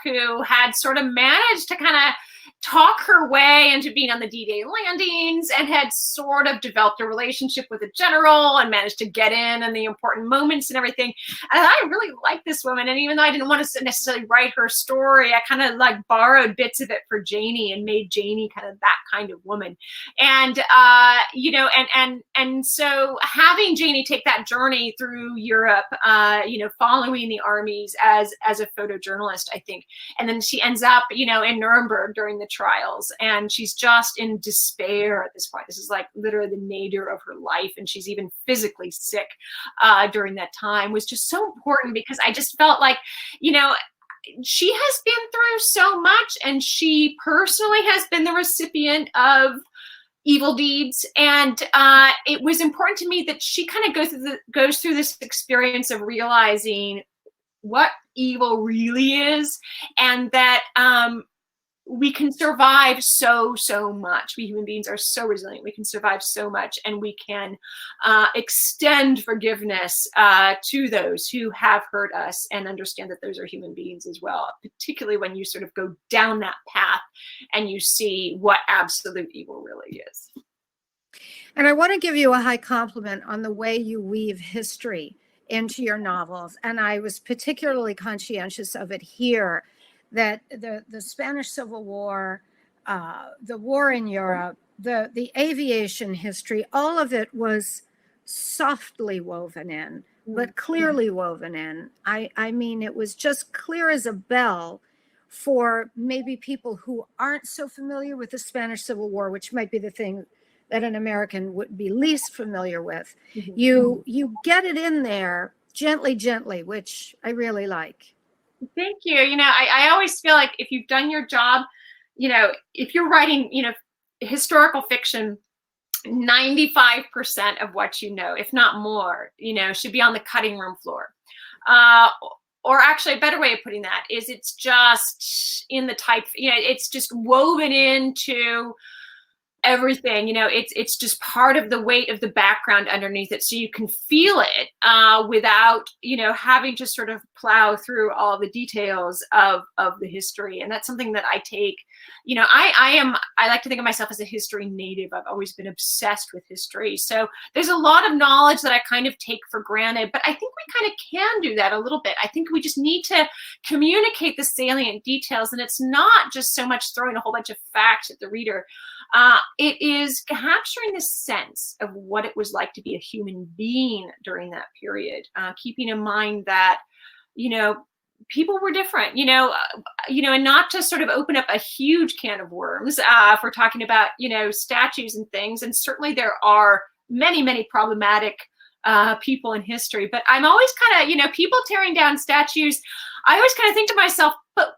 who had sort of managed to kind of talk her way into being on the D-Day landings and had sort of developed a relationship with a general and managed to get in on the important moments and everything. And I really liked this woman. And even though I didn't want to necessarily write her story, I kind of like borrowed bits of it for Janie and made Janie kind of that kind of woman. And, and so having Janie take that journey through Europe, following the armies as a photojournalist, I think. And then she ends up, in Nuremberg during the trials, and she's just in despair at this point. This is like literally the nadir of her life, and she's even physically sick during that time. Was just so important because I just felt like, she has been through so much, and she personally has been the recipient of evil deeds, and it was important to me that she kind of goes through this experience of realizing what evil really is, and that we can survive so much. We human beings are so resilient. We can survive so much, and we can extend forgiveness to those who have hurt us, and understand that those are human beings as well, particularly when you sort of go down that path and you see what absolute evil really is. And I want to give you a high compliment on the way you weave history into your novels. And I was particularly conscientious of it here, that the Spanish Civil War, the war in Europe, the aviation history, all of it was softly woven in, but clearly woven in. I mean, it was just clear as a bell for maybe people who aren't so familiar with the Spanish Civil War, which might be the thing that an American would be least familiar with. Mm-hmm. You get it in there gently, which I really like. Thank you. I always feel like if you've done your job, if you're writing, historical fiction, 95% of what if not more, should be on the cutting room floor. Or actually a better way of putting that is it's just in the type, it's just woven into everything, it's just part of the weight of the background underneath it, so you can feel it without having to sort of plow through all the details of the history. And that's something that I take, I like to think of myself as a history native. I've always been obsessed with history, so there's a lot of knowledge that I kind of take for granted, but I think we kind of can do that a little bit. I think we just need to communicate the salient details, and it's not just so much throwing a whole bunch of facts at the reader. It is capturing the sense of what it was like to be a human being during that period, keeping in mind that, people were different, and not to sort of open up a huge can of worms if we're talking about, statues and things. And certainly there are many problematic people in history, but I'm always kind of, people tearing down statues, I always kind of think to myself, but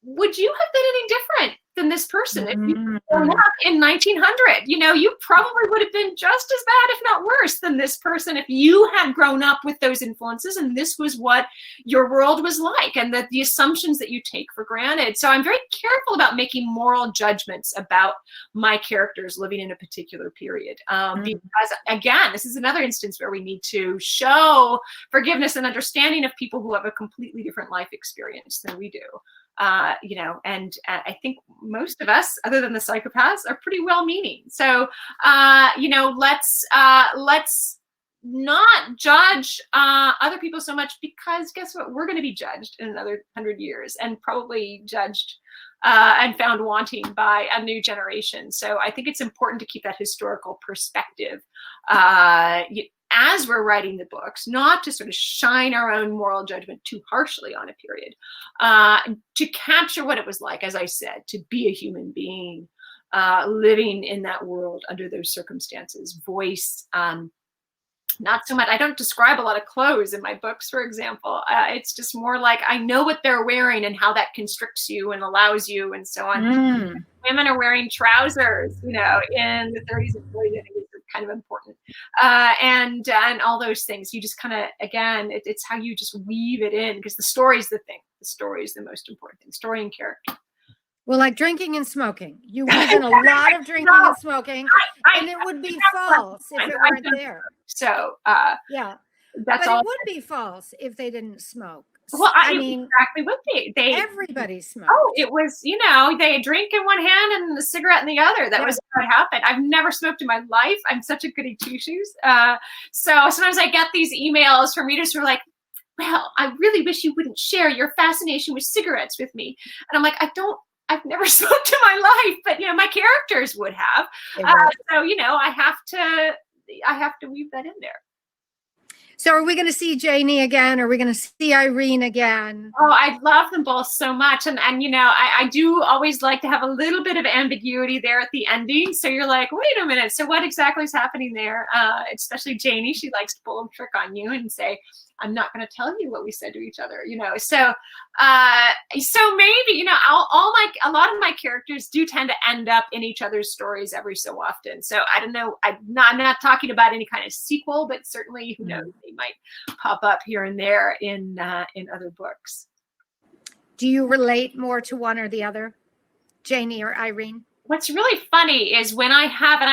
would you have been any different than this person if you were up in 1900? You probably would have been just as bad, if not worse, than this person if you had grown up with those influences and this was what your world was like, and that the assumptions that you take for granted. So I'm very careful about making moral judgments about my characters living in a particular period, because again, this is another instance where we need to show forgiveness and understanding of people who have a completely different life experience than we do. And I think most of us, other than the psychopaths, are pretty well-meaning. So, let's not judge other people so much, because guess what? We're going to be judged in another 100 years, and probably judged and found wanting by a new generation. So I think it's important to keep that historical perspective as we're writing the books, not to sort of shine our own moral judgment too harshly on a period, to capture what it was like, as I said, to be a human being living in that world under those circumstances. Voice, not so much. I don't describe a lot of clothes in my books, for example. It's just more like I know what they're wearing and how that constricts you and allows you and so on. Women are wearing trousers, in the 30s and 40s. I think it's kind of important. And all those things. You just kind of, again, it's how you just weave it in, because the story's the thing. The story is the most important thing. Story and character. Well, like drinking and smoking. You weave in a lot of drinking and smoking, and it would be false if it weren't there. So, yeah, that's all. It would be false if they didn't smoke. Well, I mean, exactly what they everybody smoked. Oh, it was, they drink in one hand and a cigarette in the other. That was what happened. I've never smoked in my life. I'm such a goody two shoes. So sometimes I get these emails from readers who are like, well, I really wish you wouldn't share your fascination with cigarettes with me. And I'm like, I've never smoked in my life, but my characters would have. So I have to weave that in there. So are we going to see Janie again? Are we going to see Irene again? Oh, I love them both so much. And I do always like to have a little bit of ambiguity there at the ending. So you're like, wait a minute. So what exactly is happening there? Especially Janie, she likes to pull a trick on you and say, I'm not going to tell you what we said to each other, So maybe, a lot of my characters do tend to end up in each other's stories every so often. So I don't know. I'm not talking about any kind of sequel, but certainly, who knows, they might pop up here and there in other books. Do you relate more to one or the other, Janie or Irene? What's really funny is when I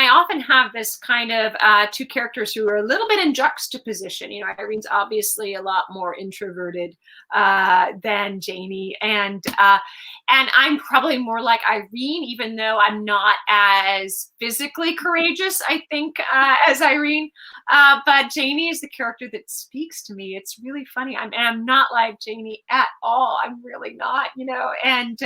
often have this kind of two characters who are a little bit in juxtaposition. Irene's obviously a lot more introverted than Janie, and I'm probably more like Irene, even though I'm not as physically courageous, I think, as Irene. But Janie is the character that speaks to me. It's really funny. I'm not like Janie at all. I'm really not, and.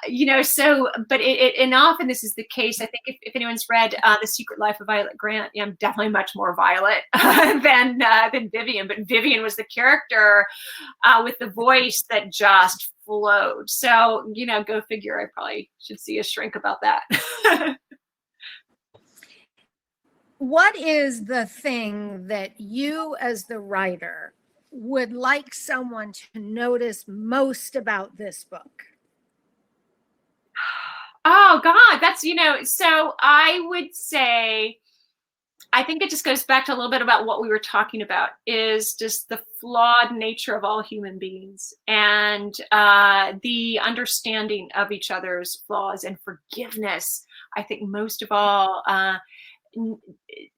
But and often this is the case. I think if anyone's read The Secret Life of Violet Grant, I'm definitely much more Violet than Vivian. But Vivian was the character with the voice that just flowed. So, go figure. I probably should see a shrink about that. What is the thing that you as the writer would like someone to notice most about this book? Oh God, that's, so I would say, I think it just goes back to a little bit about what we were talking about, is just the flawed nature of all human beings and the understanding of each other's flaws and forgiveness. I think most of all,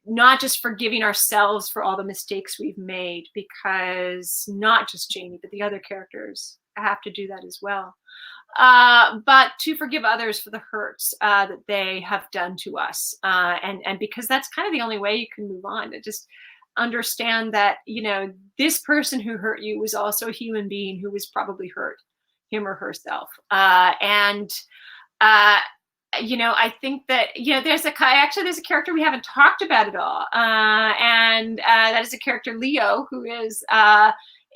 not just forgiving ourselves for all the mistakes we've made, because not just Janie, but the other characters have to do that as well. But to forgive others for the hurts that they have done to us. And because that's kind of the only way you can move on, to just understand that, this person who hurt you was also a human being who was probably hurt, him or herself. I think that, there's a character we haven't talked about at all. And that is a character, Leo, who is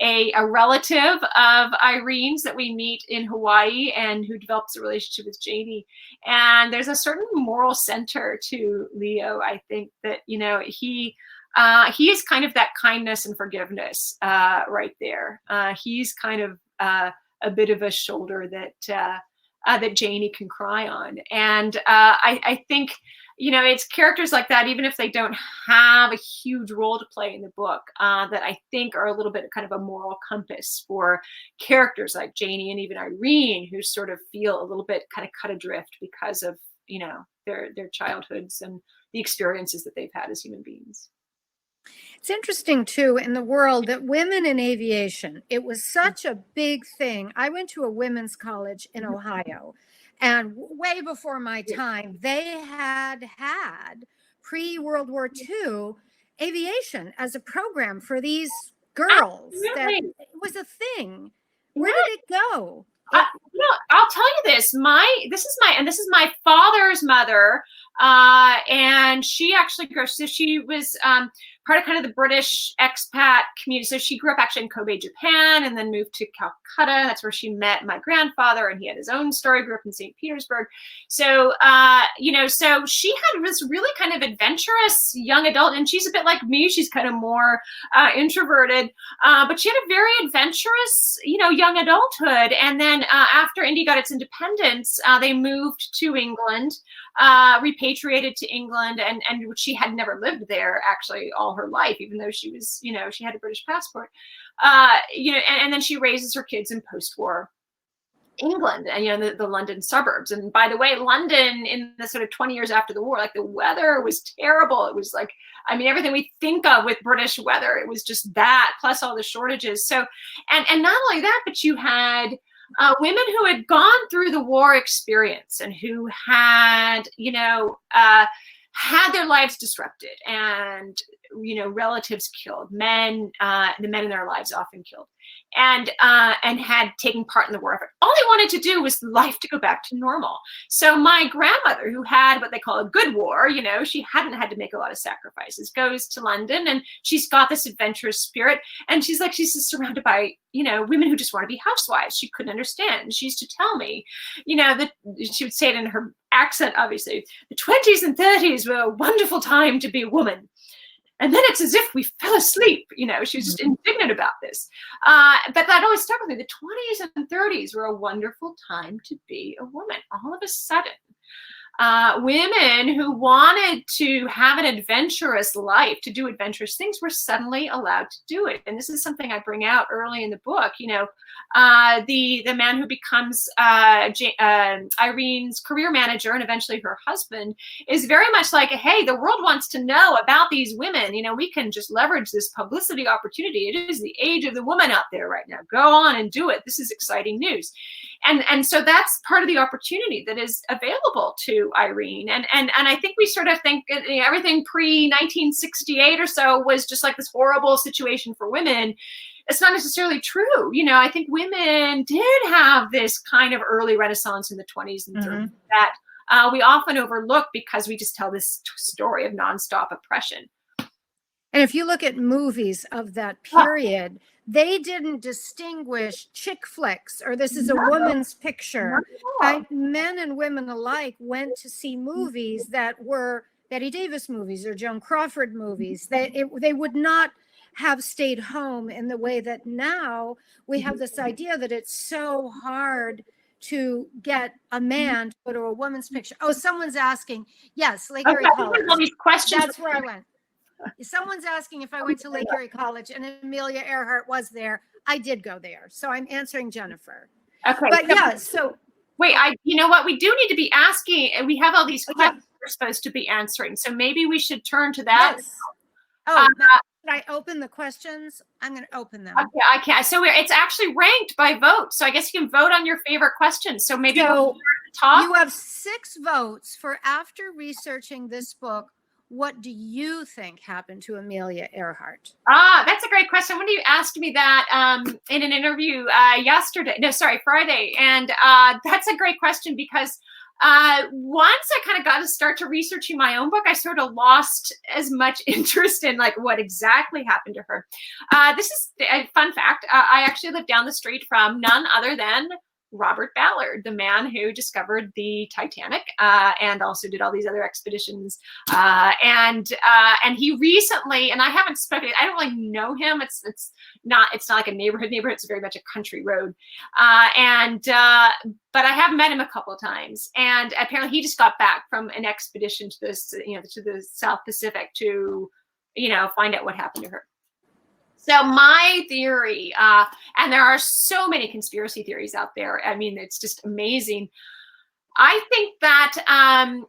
a relative of Irene's that we meet in Hawaii and who develops a relationship with Janie. And there's a certain moral center to Leo. I think that, he is kind of that kindness and forgiveness right there. He's kind of a bit of a shoulder that Janie can cry on. And I think, it's characters like that, even if they don't have a huge role to play in the book, that I think are a little bit kind of a moral compass for characters like Janie and even Irene, who sort of feel a little bit kind of cut adrift because of, their childhoods and the experiences that they've had as human beings. It's interesting, too, in the world that women in aviation, it was such a big thing. I went to a women's college in Ohio, and way before my time, they had pre-World War II aviation as a program for these girls. That it was a thing. Where did it go? I'll tell you this. This is my father's mother And she actually grew, so she was part of kind of the British expat community. So she grew up actually in Kobe, Japan, and then moved to Calcutta. That's where she met my grandfather, and he had his own story, grew up in St. Petersburg. So, so she had this really kind of adventurous young adult, and she's a bit like me. She's kind of more introverted, but she had a very adventurous, young adulthood. And then after India got its independence, they moved to England, repatriated to England, and she had never lived there actually all her life, even though she was, she had a British passport, and then she raises her kids in post-war England and, the London suburbs. And by the way, London in the sort of 20 years after the war, like the weather was terrible. It was like, everything we think of with British weather, it was just that, plus all the shortages. So, and not only that, but you had women who had gone through the war experience and who had, had their lives disrupted and, relatives killed, the men in their lives often killed, and had taken part in the war effort. All they wanted to do was life to go back to normal. So my grandmother, who had what they call a good war, she hadn't had to make a lot of sacrifices, goes to London, and she's got this adventurous spirit. And she's just surrounded by, women who just want to be housewives. She couldn't understand. She used to tell me, that she would say it in her accent, obviously, the 20s and 30s were a wonderful time to be a woman. And then it's as if we fell asleep. She was just indignant about this. But that always stuck with me. The 20s and 30s were a wonderful time to be a woman. All of a sudden, women who wanted to have an adventurous life, to do adventurous things, were suddenly allowed to do it. And this is something I bring out early in the book. The man who becomes Irene's career manager and eventually her husband is very much like, hey, the world wants to know about these women. We can just leverage this publicity opportunity. It is the age of the woman out there right now. Go on and do it. This is exciting news. And so that's part of the opportunity that is available to Irene. And I think we sort of think everything pre-1968 or so was just like this horrible situation for women. It's not necessarily true. I think women did have this kind of early renaissance in the 20s and 30s that we often overlook because we just tell this story of nonstop oppression. And if you look at movies of that period, they didn't distinguish chick flicks or this is a woman's picture. Men and women alike went to see movies that were Bette Davis movies or Joan Crawford movies. They would not have stayed home in the way that now we have this idea that it's so hard to get a man to go to a woman's picture. Oh, someone's asking. Yes, Lake Erie College. All these questions. That's where I went. Someone's asking if I went to Lake Erie College, and Amelia Earhart was there. I did go there. So I'm answering Jennifer. Okay. But yeah, so. Wait, you know what? We do need to be asking, and we have all these questions we're supposed to be answering. So maybe we should turn to that. Yes. Oh, should I open the questions? I'm going to open them. Okay, I can. So it's actually ranked by vote. So I guess you can vote on your favorite questions. So maybe we'll start at the top. You have 6 votes for after researching this book. What do you think happened to Amelia Earhart? That's a great question. When you asked me that in an interview Friday. And that's a great question because once I kind of got to start to researching my own book, I sort of lost as much interest in like what exactly happened to her. This is a fun fact. I actually live down the street from none other than Robert Ballard, the man who discovered the Titanic and also did all these other expeditions. And he recently, and I haven't spoken, I don't really know him. It's not like a neighborhood. It's very much a country road. But I have met him a couple of times, and apparently he just got back from an expedition to this, to the South Pacific to, find out what happened to her. So my theory, and there are so many conspiracy theories out there. I mean, it's just amazing. I think that, and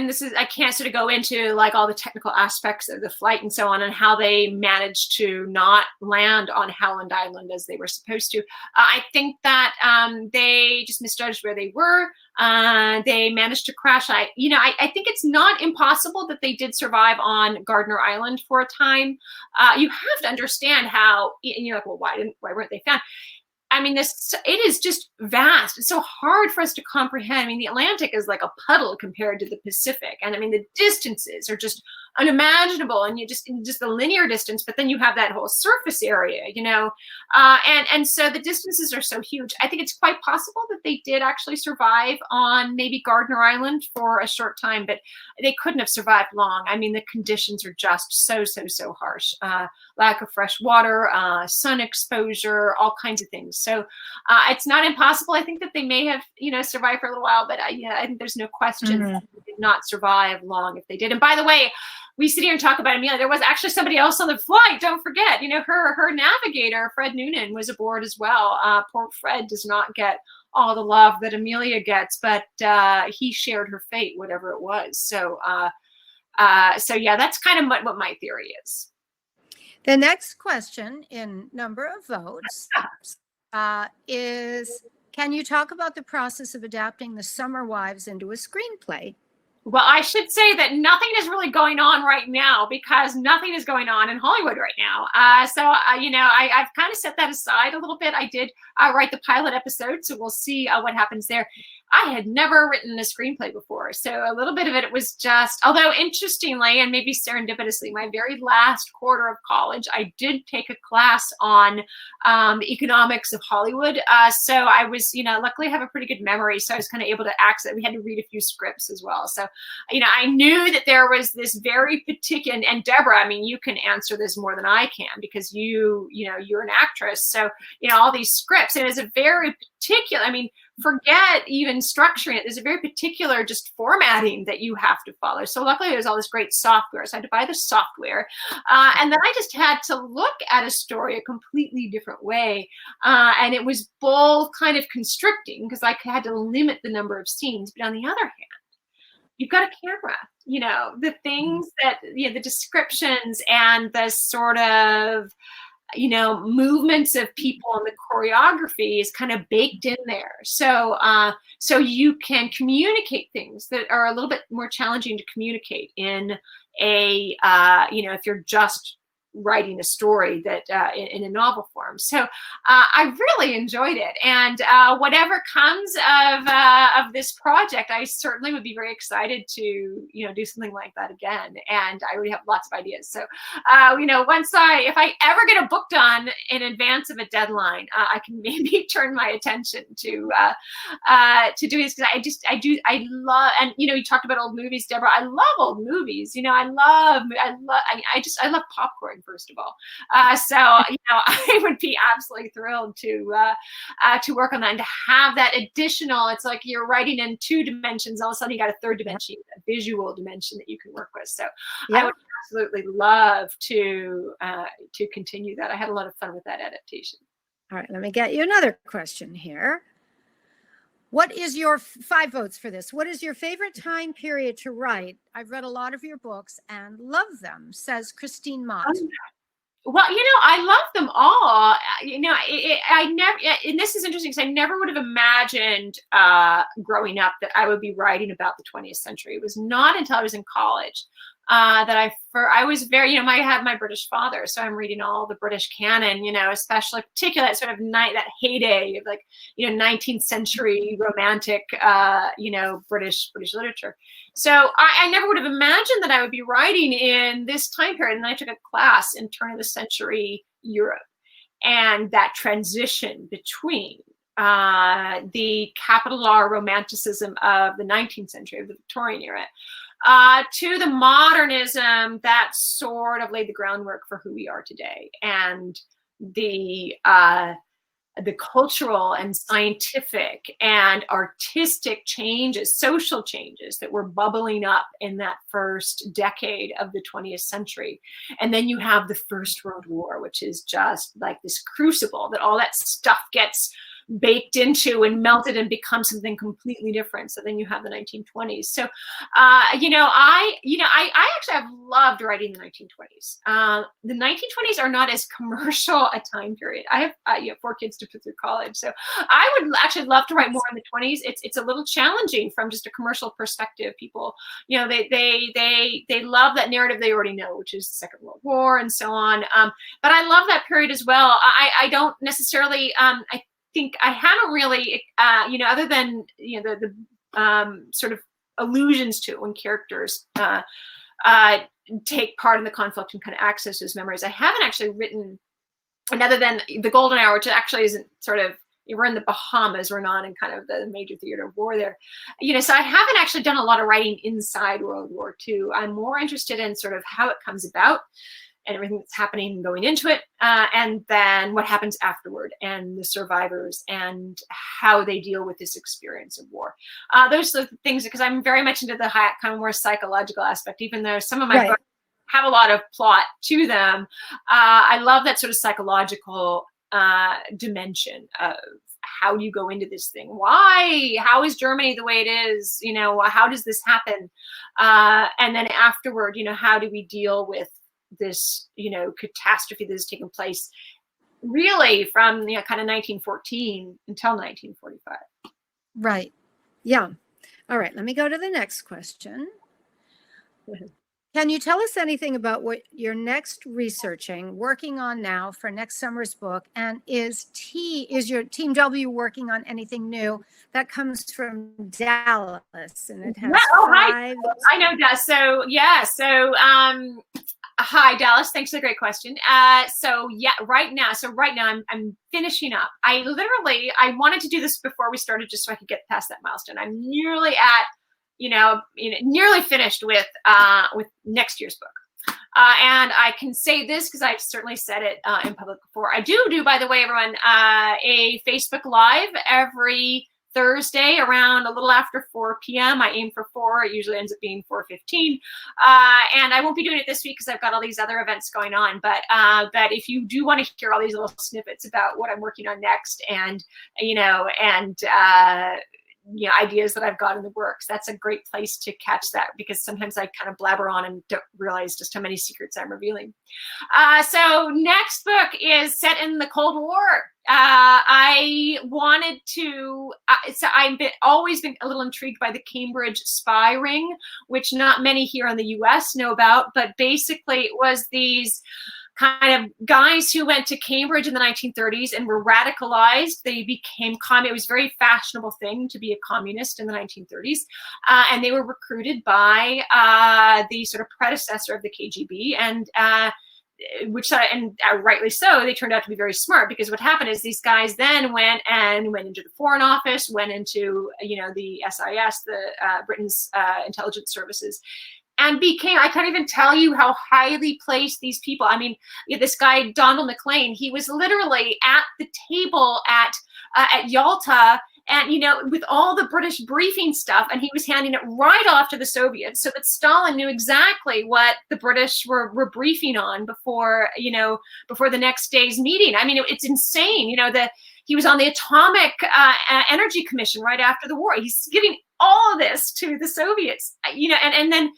this is, I can't sort of go into like all the technical aspects of the flight and so on and how they managed to not land on Howland Island as they were supposed to. I think that they just misjudged where they were. They managed to crash. I think it's not impossible that they did survive on Gardner Island for a time. You have to understand how, like, well, why weren't they found? I mean, it is just vast. It's so hard for us to comprehend. I mean, the Atlantic is like a puddle compared to the Pacific. And I mean, the distances are just unimaginable, and just the linear distance, but then you have that whole surface area, and so the distances are so huge. I think it's quite possible that they did actually survive on maybe Gardner Island for a short time, but they couldn't have survived long. I mean, the conditions are just so harsh. Lack of fresh water, sun exposure, all kinds of things. So it's not impossible. I think that they may have, survived for a little while, but I think there's no question that they did not survive long if they did. And by the way, we sit here and talk about Amelia. There was actually somebody else on the flight. Don't forget, her navigator, Fred Noonan, was aboard as well. Poor Fred does not get all the love that Amelia gets, but he shared her fate, whatever it was. So yeah, that's kind of what my theory is. The next question in number of votes is, can you talk about the process of adapting The Summer Wives into a screenplay? Well, I should say that nothing is really going on right now, because nothing is going on in Hollywood right now. I've kind of set that aside a little bit. I did write the pilot episode, so we'll see what happens there. I had never written a screenplay before, so a little bit of it was just, although interestingly and maybe serendipitously, my very last quarter of college, I did take a class on the economics of Hollywood. So I was, luckily I have a pretty good memory, so I was kind of able to access. We had to read a few scripts as well. So, I knew that there was this very particular, and Deborah, I mean, you can answer this more than I can, because you're an actress. So, all these scripts, and it's a very particular, I mean, forget even structuring it. There's a very particular just formatting that you have to follow. So luckily there's all this great software. So I had to buy the software. And then I just had to look at a story a completely different way. And it was both kind of constricting, because I had to limit the number of scenes. But on the other hand, you've got a camera, the things that, the descriptions and the sort of, movements of people and the choreography is kind of baked in there. So, so you can communicate things that are a little bit more challenging to communicate in a, if you're just writing a story that in a novel form. So I really enjoyed it, and whatever comes of this project, I certainly would be very excited to do something like that again. And I already have lots of ideas. So if I ever get a book done in advance of a deadline, I can maybe turn my attention to doing this, because I love, and you talked about old movies, Deborah. I love old movies. I love popcorn, first of all. So I would be absolutely thrilled to work on that, and to have that additional, it's like you're writing in 2 dimensions, all of a sudden you got a 3rd dimension, a visual dimension that you can work with. So yeah. I would absolutely love to continue that. I had a lot of fun with that adaptation. All right, let me get you another question here. What is your 5 votes for this? What is your favorite time period to write? I've read a lot of your books and love them, says Christine Mott. Well, I love them all. I never, and this is interesting, because I never would have imagined growing up that I would be writing about the 20th century. It was not until I was in college that I was very, I have my British father, so I'm reading all the British canon, especially particularly that sort of that heyday of 19th century romantic, British literature. So I never would have imagined that I would be writing in this time period. And then I took a class in turn of the century Europe, and that transition between the capital R romanticism of the 19th century, of the Victorian era, to the modernism that sort of laid the groundwork for who we are today, and the cultural and scientific and artistic changes, social changes that were bubbling up in that first decade of the 20th century. And then you have the First World War, which is just like this crucible that all that stuff gets baked into and melted and become something completely different. So then you have the 1920s. So, I actually have loved writing the 1920s. The 1920s are not as commercial a time period. I have 4 kids to put through college. So I would actually love to write more in the 20s. It's a little challenging from just a commercial perspective. People, they love that narrative they already know, which is the Second World War and so on. But I love that period as well. I don't necessarily, think I haven't really, other than, the sort of allusions to it when characters take part in the conflict and kind of access those memories. I haven't actually written, and other than the Golden Hour, which actually isn't sort of, we're in the Bahamas, we're not in kind of the major theater of war there. So I haven't actually done a lot of writing inside World War II. I'm more interested in sort of how it comes about and everything that's happening going into it, and then what happens afterward, and the survivors and how they deal with this experience of war. Those are the things, because I'm very much into the kind of more psychological aspect, even though some of my books have a lot of plot to them. I love that sort of psychological dimension of how do you go into this thing? Why? How is Germany the way it is? How does this happen? And then afterward, how do we deal with this, catastrophe that has taken place really from kind of 1914 until 1945. Right. Yeah. All right. Let me go to the next question. Can you tell us anything about what you're next working on now for next summer's book? And is your Team W working on anything new that comes from Dallas? And it has hi. I know that. So yeah. Hi, Dallas. Thanks for the great question. Right now I'm finishing up. I wanted to do this before we started just so I could get past that milestone. I'm nearly at, nearly finished with next year's book. And I can say this because I've certainly said it in public before. I do, by the way, everyone, a Facebook Live every Thursday around a little after 4 p.m. I aim for 4. It usually ends up being 4:15. And I won't be doing it this week because I've got all these other events going on. But if you do want to hear all these little snippets about what I'm working on next, and ideas that I've got in the works, that's a great place to catch that, because sometimes I kind of blabber on and don't realize just how many secrets I'm revealing. So next book is set in the Cold War. I wanted to, I've always been a little intrigued by the Cambridge spy ring, which not many here in the US know about, but basically it was these kind of guys who went to Cambridge in the 1930s and were radicalized. They became it was a very fashionable thing to be a communist in the 1930s. And they were recruited by the sort of predecessor of the KGB, and rightly so, they turned out to be very smart, because what happened is these guys then went into the Foreign Office, went into, the SIS, the Britain's intelligence services, and I can't even tell you how highly placed these people. I mean, this guy, Donald McLean, he was literally at the table at Yalta, and, with all the British briefing stuff, and he was handing it right off to the Soviets, so that Stalin knew exactly what the British were briefing on before the next day's meeting. I mean, it's insane, that he was on the Atomic Energy Commission right after the war. He's giving all of this to the Soviets, and then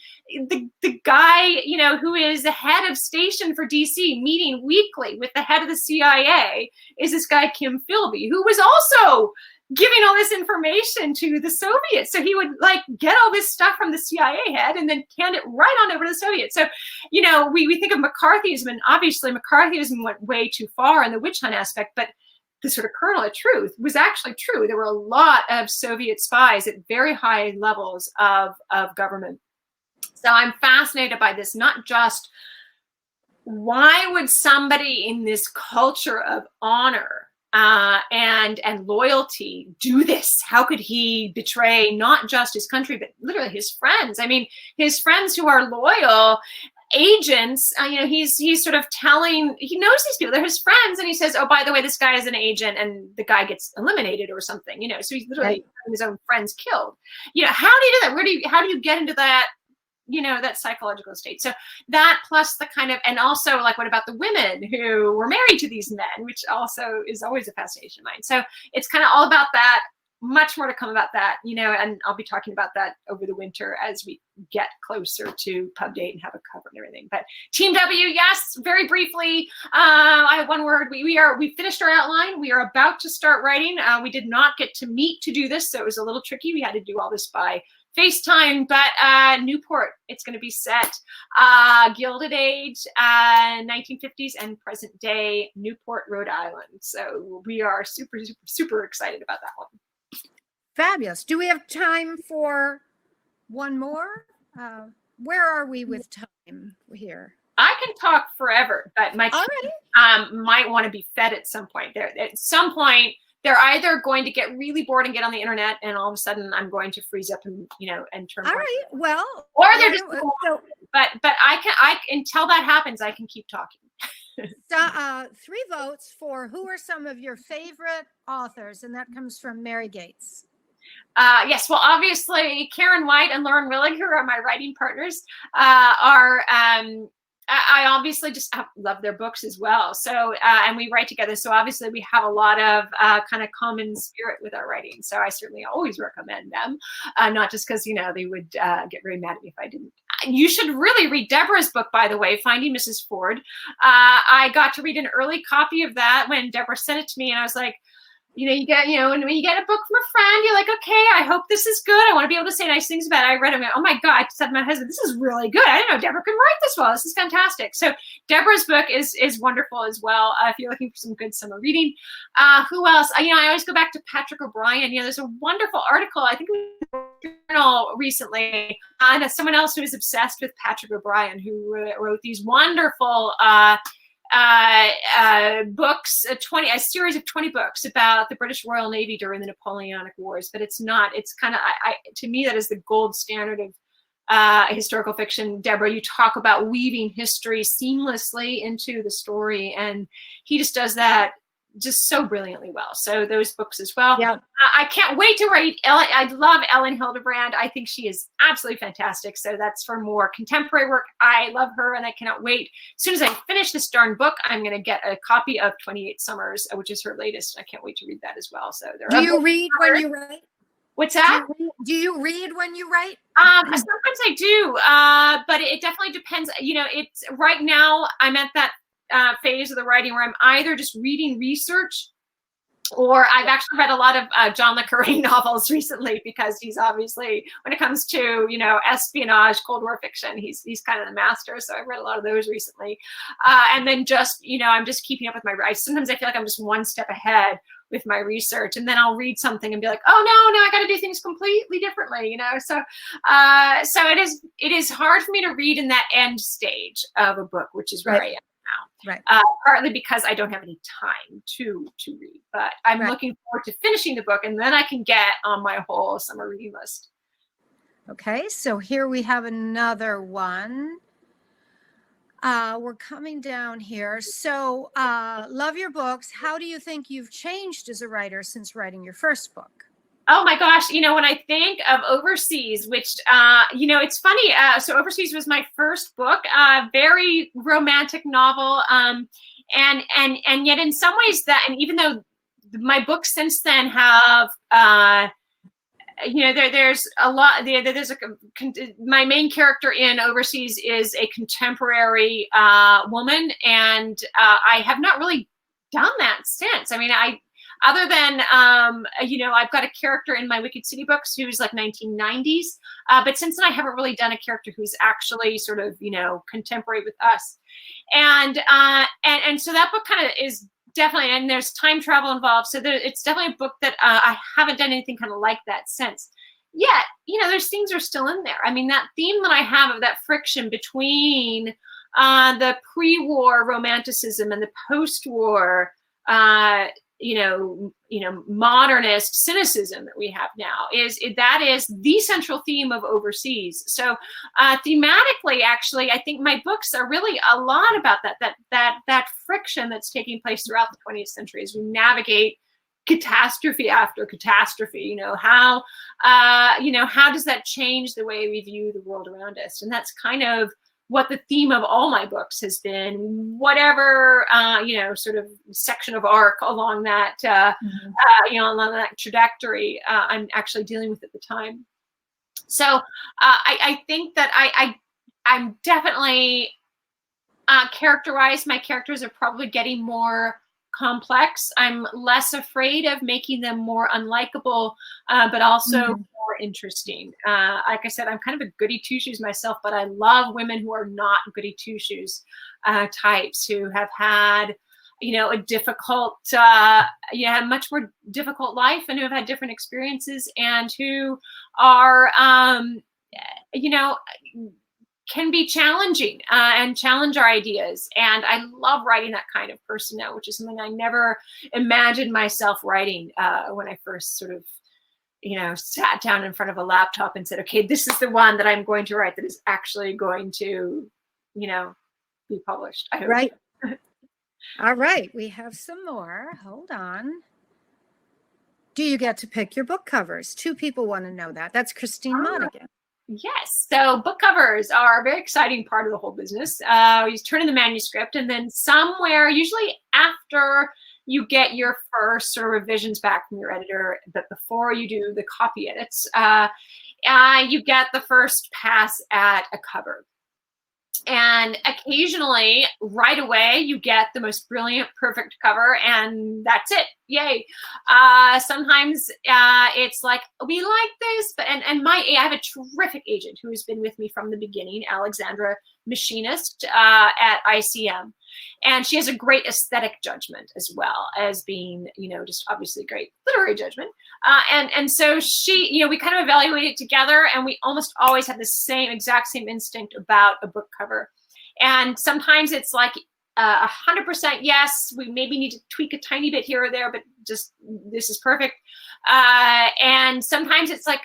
the guy, who is the head of station for DC, meeting weekly with the head of the CIA, is this guy, Kim Philby, who was also giving all this information to the Soviets. So he would get all this stuff from the CIA head and then hand it right on over to the Soviets. So, we think of McCarthyism, and obviously McCarthyism went way too far in the witch hunt aspect, but the sort of kernel of truth was actually true. There were a lot of Soviet spies at very high levels of government. So I'm fascinated by this, not just why would somebody in this culture of honor and loyalty do this? How could he betray not just his country, but literally his friends? I mean, his friends who are loyal agents, he's sort of telling, he knows these people, they're his friends, and he says, oh, by the way, this guy is an agent, and the guy gets eliminated or something, so he's literally having his own friends killed. How do you do that? How do you get into that, that psychological state? So that, plus the kind of, and also what about the women who were married to these men, which also is always a fascination of mine. So it's kind of all about that. Much more to come about that, and I'll be talking about that over the winter as we get closer to pub date and have a cover and everything. But Team W, yes, very briefly, I have one word. We finished our outline. We are about to start writing. We did not get to meet to do this, so it was a little tricky. We had to do all this by FaceTime, but Newport, it's going to be set. Gilded Age, 1950s and present day, Newport, Rhode Island. So we are super, super, super excited about that one. Fabulous. Do we have time for one more? Where are we with time here? I can talk forever, but my Alrighty. might want to be fed at some point. At some point, they're either going to get really bored and get on the internet, and all of a sudden I'm going to freeze up and and turn. All right. Well, or they're just. so, but I until that happens, I can keep talking. so 3 votes for who are some of your favorite authors, and that comes from Mary Gates. Yes, well, obviously Karen White and Lauren Willig, who are my writing partners, are. I obviously just love their books as well. So, and we write together. So obviously we have a lot of kind of common spirit with our writing. So I certainly always recommend them, not just because, they would get very mad at me if I didn't. You should really read Deborah's book, by the way, Finding Mrs. Ford. I got to read an early copy of that when Deborah sent it to me, and I was like, when you get a book from a friend, you're like, okay, I hope this is good. I want to be able to say nice things about it. I read it and went, oh my God, I said to my husband, this is really good. I didn't know Deborah could write this well. This is fantastic. So Deborah's book is wonderful as well. If you're looking for some good summer reading. Who else? I always go back to Patrick O'Brien. There's a wonderful article, I think it was in the journal recently, and someone else who is obsessed with Patrick O'Brien, who wrote these wonderful books, a series of 20 books about the British Royal Navy during the Napoleonic Wars. But it's kind of, to me, that is the gold standard of historical fiction. Deborah, you talk about weaving history seamlessly into the story, and he just does that just so brilliantly well. So those books as well. Yeah. I can't wait to read Ellen. I love Ellen Hildebrand. I think she is absolutely fantastic. So that's for more contemporary work. I love her, and I cannot wait. As soon as I finish this darn book, I'm going to get a copy of 28 Summers, which is her latest. I can't wait to read that as well. So do you read when you write? What's that? Do you read when you write? Sometimes I do, but it definitely depends. It's right now I'm at that phase of the writing where I'm either just reading research, or I've actually read a lot of John le Carré novels recently, because he's obviously, when it comes to espionage, Cold War fiction, he's kind of the master. So I've read a lot of those recently, and then just I'm just keeping up with my writing. Sometimes I feel like I'm just one step ahead with my research, and then I'll read something and be like, oh no, I got to do things completely differently, So it is hard for me to read in that end stage of a book, which is where I am now. Right. Partly because I don't have any time to read, but I'm looking forward to finishing the book, and then I can get on my whole summer reading list. Okay, so here we have another one. We're coming down here. So love your books. How do you think you've changed as a writer since writing your first book? Oh my gosh, when I think of Overseas, which, it's funny. So Overseas was my first book, very romantic novel. And yet in some ways and even though my books since then have, there's a lot, my main character in Overseas is a contemporary woman. And I have not really done that since. Other than, I've got a character in my Wicked City books who's like 1990s. But since then, I haven't really done a character who's actually sort of, contemporary with us. And so that book kind of is definitely, and there's time travel involved. So it's definitely a book that I haven't done anything kind of like that since. Yet, those things are still in there. That theme that I have of that friction between the pre-war romanticism and the post-war modernist cynicism that we have now is the central theme of Overseas. So thematically, actually, I think my books are really a lot about that friction that's taking place throughout the 20th century as we navigate catastrophe after catastrophe. How does that change the way we view the world around us? And that's kind of what the theme of all my books has been, whatever, sort of section of arc along that, along that trajectory I'm actually dealing with at the time. So I think that I'm definitely characterized. My characters are probably getting more complex. I'm less afraid of making them more unlikable, but also more more interesting. Like I said, I'm kind of a goody two-shoes myself, but I love women who are not goody two-shoes types, who have had, a difficult, much more difficult life, and who have had different experiences, and who are, can be challenging and challenge our ideas. And I love writing that kind of person now, which is something I never imagined myself writing when I first sort of, sat down in front of a laptop and said, okay, this is the one that I'm going to write that is actually going to, be published. I hope. Right. All right. We have some more. Hold on. Do you get to pick your book covers? 2 people want to know that. That's Christine Monaghan. Yes. So book covers are a very exciting part of the whole business. You turn in the manuscript, and then somewhere, usually after you get your first sort of revisions back from your editor, but before you do the copy edits, you get the first pass at a cover. And occasionally, right away, you get the most brilliant, perfect cover, and that's it. Yay. Sometimes it's like, we like this, but I have a terrific agent who has been with me from the beginning, Alexandra Machinist at ICM. And she has a great aesthetic judgment as well as being, just obviously great literary judgment. And so she, we kind of evaluate it together, and we almost always have the exact same instinct about a book cover. And sometimes it's like 100% yes, we maybe need to tweak a tiny bit here or there, but just this is perfect. And sometimes it's like,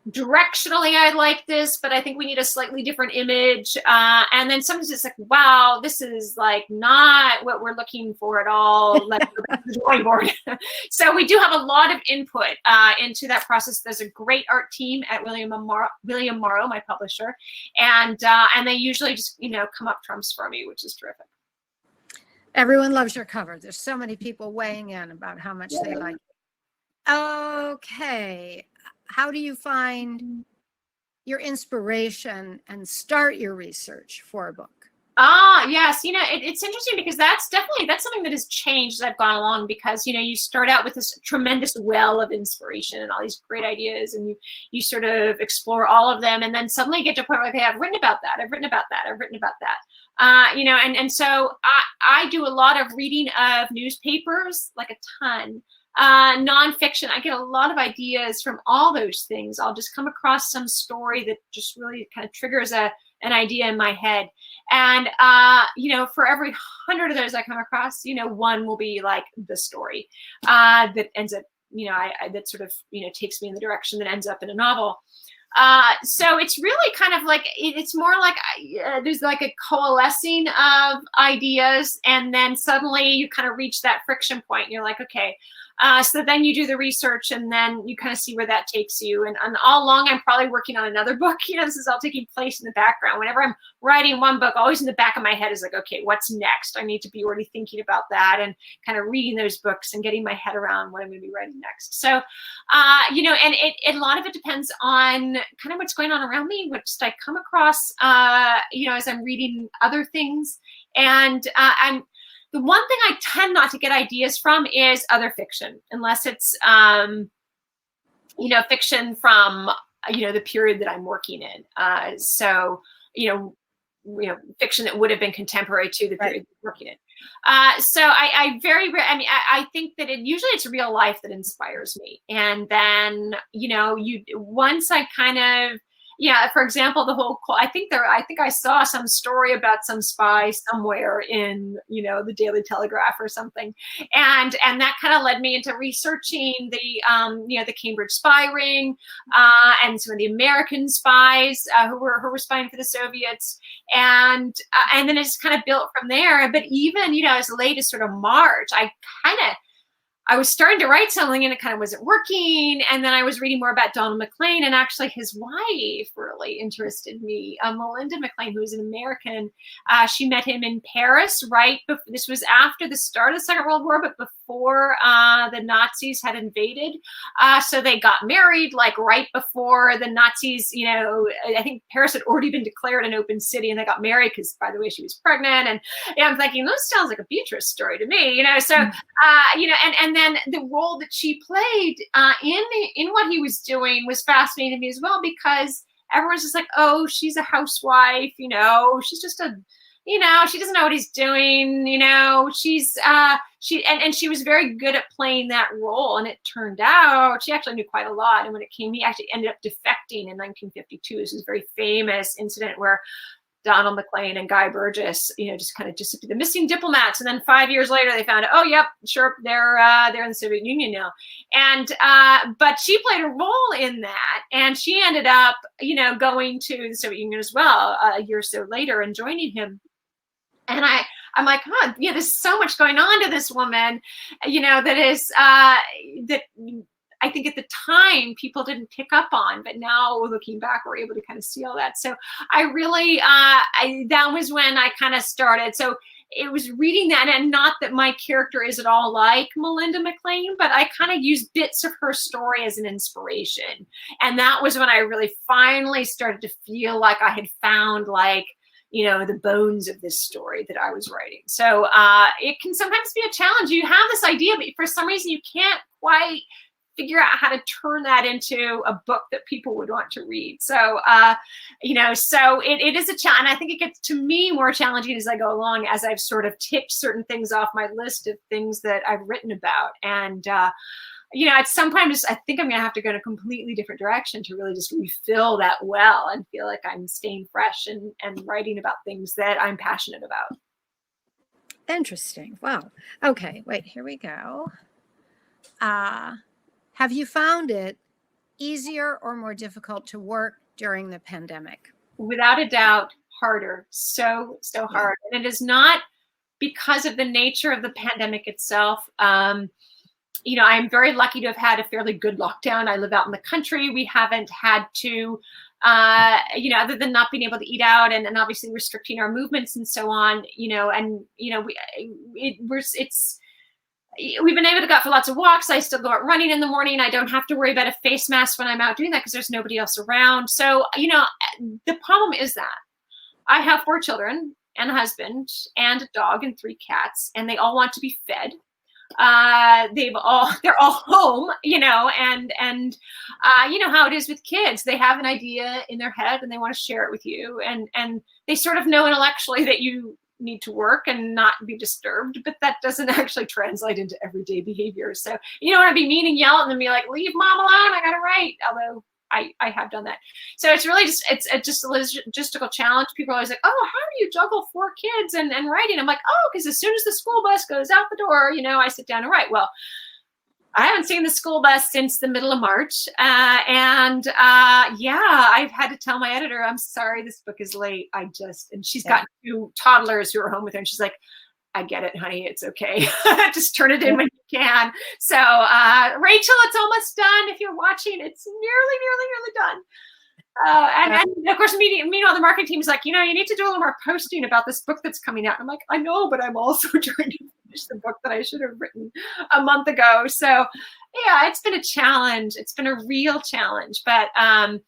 directionally I like this, but I think we need a slightly different image. And then sometimes it's like, wow, this is like not what we're looking for at all. Let's go back to the drawing board. So we do have a lot of input into that process. There's a great art team at William Morrow, my publisher, and they usually just come up trumps for me, which is terrific. Everyone loves your cover. There's so many people weighing in about how much they like it. Okay. How do you find your inspiration and start your research for a book? Yes. It's interesting because that's something that has changed as I've gone along, because, you start out with this tremendous well of inspiration and all these great ideas, and you sort of explore all of them, and then suddenly you get to a point where, okay, I've written about that. And so I do a lot of reading of newspapers, like a ton. Nonfiction, I get a lot of ideas from all those things. I'll just come across some story that just really kind of triggers an idea in my head. And, for every 100 of those I come across, one will be like the story that ends up, that sort of, takes me in the direction that ends up in a novel. So it's really kind of like, it's more like there's like a coalescing of ideas, and then suddenly you kind of reach that friction point and you're like, okay, so then you do the research, and then you kind of see where that takes you. And all along, I'm probably working on another book. This is all taking place in the background. Whenever I'm writing one book, always in the back of my head is like, okay, what's next? I need to be already thinking about that, and kind of reading those books and getting my head around what I'm going to be writing next. So, and a lot of it depends on kind of what's going on around me, which I come across, as I'm reading other things. And the one thing I tend not to get ideas from is other fiction, unless it's, fiction from, the period that I'm working in. Fiction that would have been contemporary to the period I'm working in. So I think that usually it's real life that inspires me. And then, once I kind of, for example, I think I saw some story about some spy somewhere in, the Daily Telegraph or something. And that kind of led me into researching the Cambridge spy ring, and some of the American spies who were spying for the Soviets. And then it just kind of built from there. But even, as late as sort of March, I was starting to write something and it kind of wasn't working. And then I was reading more about Donald McLean, and actually his wife really interested me. Melinda McLean, who is an American, she met him in Paris, right? This was after the start of the Second World War, but before the Nazis had invaded. So they got married like right before the Nazis, I think Paris had already been declared an open city, and they got married because, by the way, she was pregnant. And I'm thinking, this sounds like a Beatrice story to me, so, and then the role that she played in what he was doing was fascinating to me as well, because everyone's just like, oh, she's a housewife, she's just she doesn't know what he's doing, she was very good at playing that role. And it turned out she actually knew quite a lot. And when it came, he actually ended up defecting in 1952. This is a very famous incident where Donald McLean and Guy Burgess, just kind of disappeared, the missing diplomats. And then 5 years later, they found out, oh, yep, sure, they're in the Soviet Union now. And but she played a role in that, and she ended up, going to the Soviet Union as well a year or so later and joining him. And I'm like, there's so much going on to this woman, that is that I think at the time people didn't pick up on, but now looking back, we're able to kind of see all that. So I really, that was when I kind of started. So it was reading that, and not that my character is at all like Melinda McLean, but I kind of used bits of her story as an inspiration. And that was when I really finally started to feel like I had found the bones of this story that I was writing. So it can sometimes be a challenge. You have this idea, but for some reason you can't quite figure out how to turn that into a book that people would want to read. So, so it is a challenge. I think it gets to me more challenging as I go along, as I've sort of ticked certain things off my list of things that I've written about. And, at some point, I think I'm going to have to go in a completely different direction to really just refill that well and feel like I'm staying fresh and writing about things that I'm passionate about. Interesting. Wow. Okay. Wait, here we go. Have you found it easier or more difficult to work during the pandemic? Without a doubt, harder. So hard. And it is not because of the nature of the pandemic itself. I'm very lucky to have had a fairly good lockdown. I live out in the country. We haven't had to, other than not being able to eat out and obviously restricting our movements and so on, we've been able to go out for lots of walks. I still go out running in the morning. I don't have to worry about a face mask when I'm out doing that because there's nobody else around. So, the problem is that I have 4 children and a husband and a dog and 3 cats, and they all want to be fed. They're all home, and how it is with kids. They have an idea in their head and they want to share it with you. And they sort of know intellectually that you need to work and not be disturbed, but that doesn't actually translate into everyday behavior. So you don't want to be mean and yell and then be like, leave mom alone, I gotta write. Although I have done that. So it's really just a logistical challenge. People are always like, oh, how do you juggle 4 kids and writing? I'm like, oh, because as soon as the school bus goes out the door, I sit down and write. Well, I haven't seen the school bus since the middle of March. I've had to tell my editor, I'm sorry, this book is late. And she's got 2 toddlers who are home with her. And she's like, I get it, honey. It's okay. Just turn it in when you can. So, Rachel, it's almost done. If you're watching, it's nearly done. And of course, meanwhile, the marketing team is like, you need to do a little more posting about this book that's coming out. I'm like, I know, but I'm also trying to finish the book that I should have written a month ago. So, yeah, it's been a challenge. It's been a real challenge. But I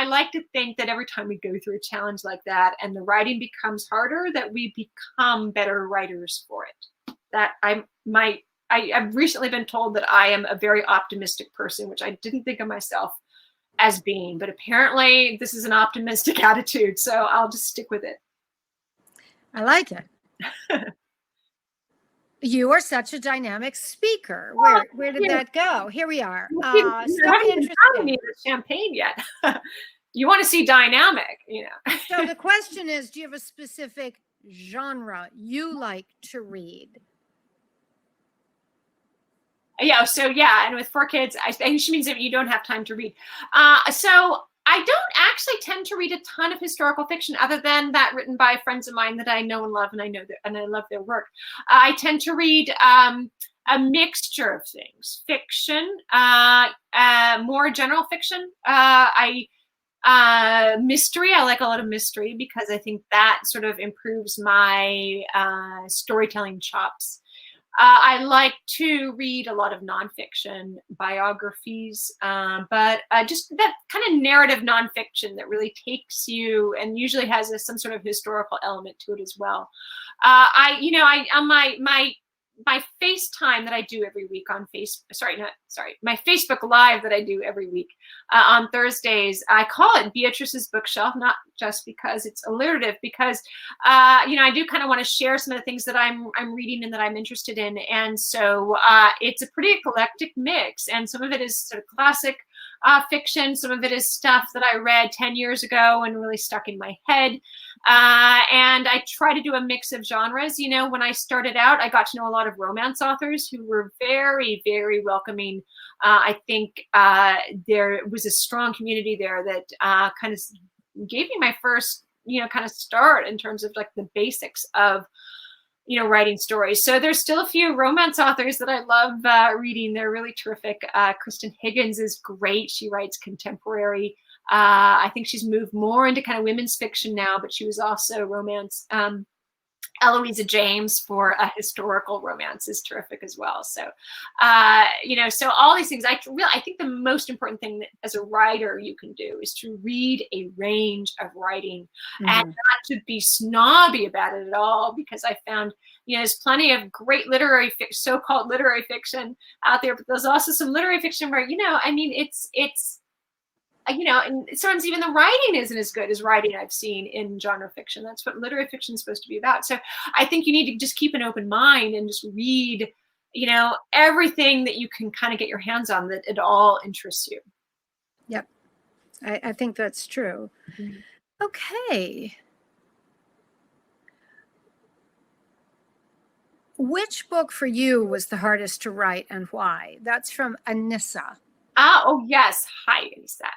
like to think that every time we go through a challenge like that and the writing becomes harder, that we become better writers for it. That I've recently been told that I am a very optimistic person, which I didn't think of myself as being, but apparently this is an optimistic attitude. So I'll just stick with it. I like it. You are such a dynamic speaker. Where did that go? Here we are. You haven't even had me the champagne yet. You want to see dynamic, So the question is, do you have a specific genre you like to read? Yeah. So and with 4 kids, I think she means that you don't have time to read. So I don't actually tend to read a ton of historical fiction, other than that written by friends of mine that I know and love, and I love their work. I tend to read a mixture of things: fiction, more general fiction. Mystery. I like a lot of mystery because I think that sort of improves my storytelling chops. I like to read a lot of nonfiction biographies, but just that kind of narrative nonfiction that really takes you and usually has some sort of historical element to it as well. My my FaceTime that I do every week on my Facebook Live that I do every week on Thursdays. I call it Beatrice's Bookshelf, not just because it's alliterative, because I do kind of want to share some of the things that I'm reading and that I'm interested in, and so it's a pretty eclectic mix. And some of it is sort of classic fiction. Some of it is stuff that I read 10 years ago and really stuck in my head. And I try to do a mix of genres. When I started out, I got to know a lot of romance authors who were very, very welcoming. I think there was a strong community there that kind of gave me my first, kind of start in terms of like the basics of writing stories. So there's still a few romance authors that I love reading. They're really terrific. Kristen Higgins is great. She writes contemporary. I think she's moved more into kind of women's fiction now, but she was also romance. Eloisa James for a historical romance is terrific as well. So, so all these things, I think the most important thing that as a writer you can do is to read a range of writing and not to be snobby about it at all, because I found, there's plenty of great so-called literary fiction out there, but there's also some literary fiction where, it's and sometimes even the writing isn't as good as writing I've seen in genre fiction. That's what literary fiction is supposed to be about. So I think you need to just keep an open mind and just read, everything that you can kind of get your hands on that it all interests you. Yep. I think that's true. Mm-hmm. Okay. Which book for you was the hardest to write and why? That's from Anissa. Oh yes, hi Anissa.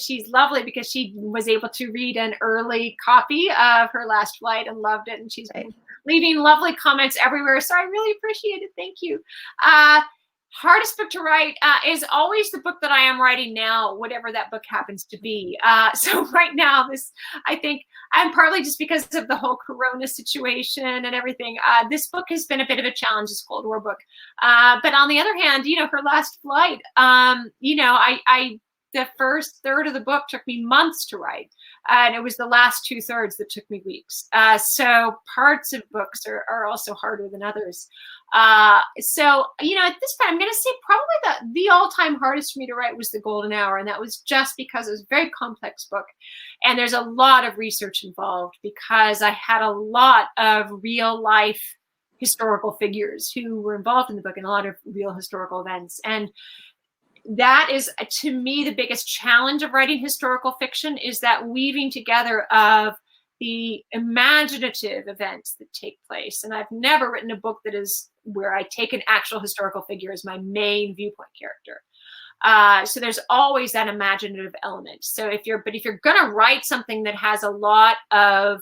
She's lovely because she was able to read an early copy of her last flight and loved it, and she's been leaving lovely comments everywhere. So I really appreciate it. Thank you. Hardest book to write is always the book that I am writing now, whatever that book happens to be. So right now, I think, and partly just because of the whole Corona situation and everything, this book has been a bit of a challenge, this Cold War book. But on the other hand, her last flight, the first third of the book took me months to write. And it was the last 2/3 that took me weeks. So parts of books are also harder than others. So, at this point, I'm going to say probably the all-time hardest for me to write was The Golden Hour. And that was just because it was a very complex book. And there's a lot of research involved because I had a lot of real life historical figures who were involved in the book and a lot of real historical events. And that is, to me, the biggest challenge of writing historical fiction is that weaving together of the imaginative events that take place. And I've never written a book that is where I take an actual historical figure as my main viewpoint character. So there's always that imaginative element. So if you're going to write something that has a lot of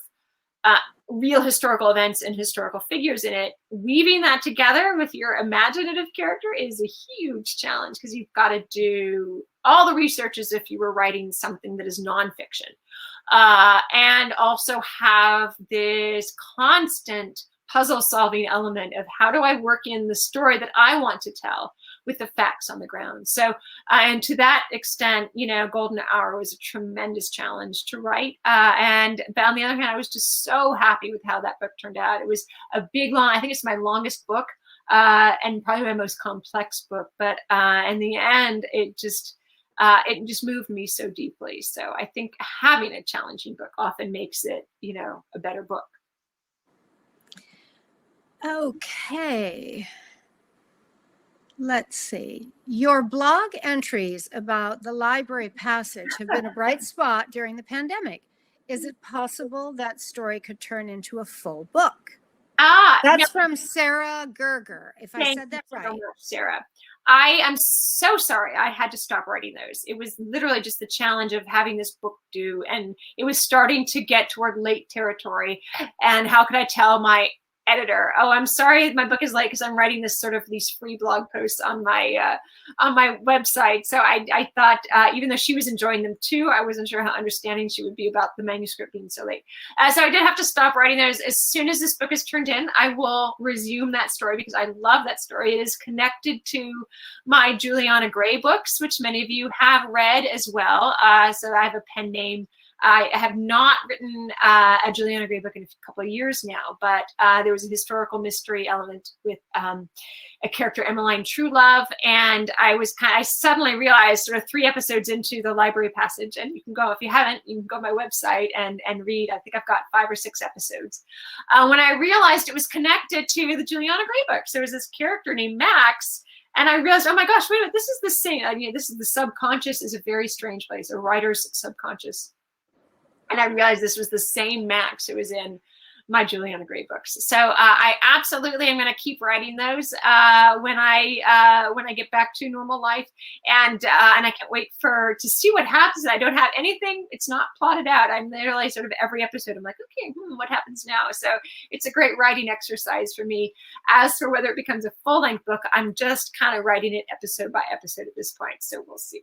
real historical events and historical figures in it, weaving that together with your imaginative character is a huge challenge because you've got to do all the research as if you were writing something that is nonfiction, and also have this constant puzzle-solving element of how do I work in the story that I want to tell with the facts on the ground. So, and to that extent, Golden Hour was a tremendous challenge to write. But on the other hand, I was just so happy with how that book turned out. It was a big, long, I think it's my longest book and probably my most complex book. But in the end, it just moved me so deeply. So I think having a challenging book often makes it, a better book. Okay. Let's see. Your blog entries about the library passage have been a bright spot during the pandemic. Is it possible that story could turn into a full book? That's from Sarah Gerger, if I said that right. So much, Sarah. I am so sorry I had to stop writing those. It was literally just the challenge of having this book due, and it was starting to get toward late territory. And how could I tell my editor, oh, I'm sorry, my book is late because I'm writing these free blog posts on my website. So I thought, even though she was enjoying them too, I wasn't sure how understanding she would be about the manuscript being so late. So I did have to stop writing those. As soon as this book is turned in, I will resume that story because I love that story. It is connected to my Juliana Gray books, which many of you have read as well. So I have a pen name I have not written a Juliana Gray book in a couple of years now, but there was a historical mystery element with a character, Emmeline Truelove, and I suddenly realized sort of 3 episodes into the library passage, and you can go, if you haven't, you can go to my website and read. I think I've got 5 or 6 episodes. When I realized it was connected to the Juliana Gray books, there was this character named Max, and I realized, oh my gosh, wait a minute, this is the same. I mean, this is the subconscious is a very strange place, a writer's subconscious. And I realized this was the same Max who was in my Juliana Gray books. So I absolutely am going to keep writing those when I get back to normal life, and I can't wait to see what happens. I don't have anything; it's not plotted out. I'm literally sort of every episode. I'm like, okay, what happens now? So it's a great writing exercise for me. As for whether it becomes a full-length book, I'm just kind of writing it episode by episode at this point. So we'll see.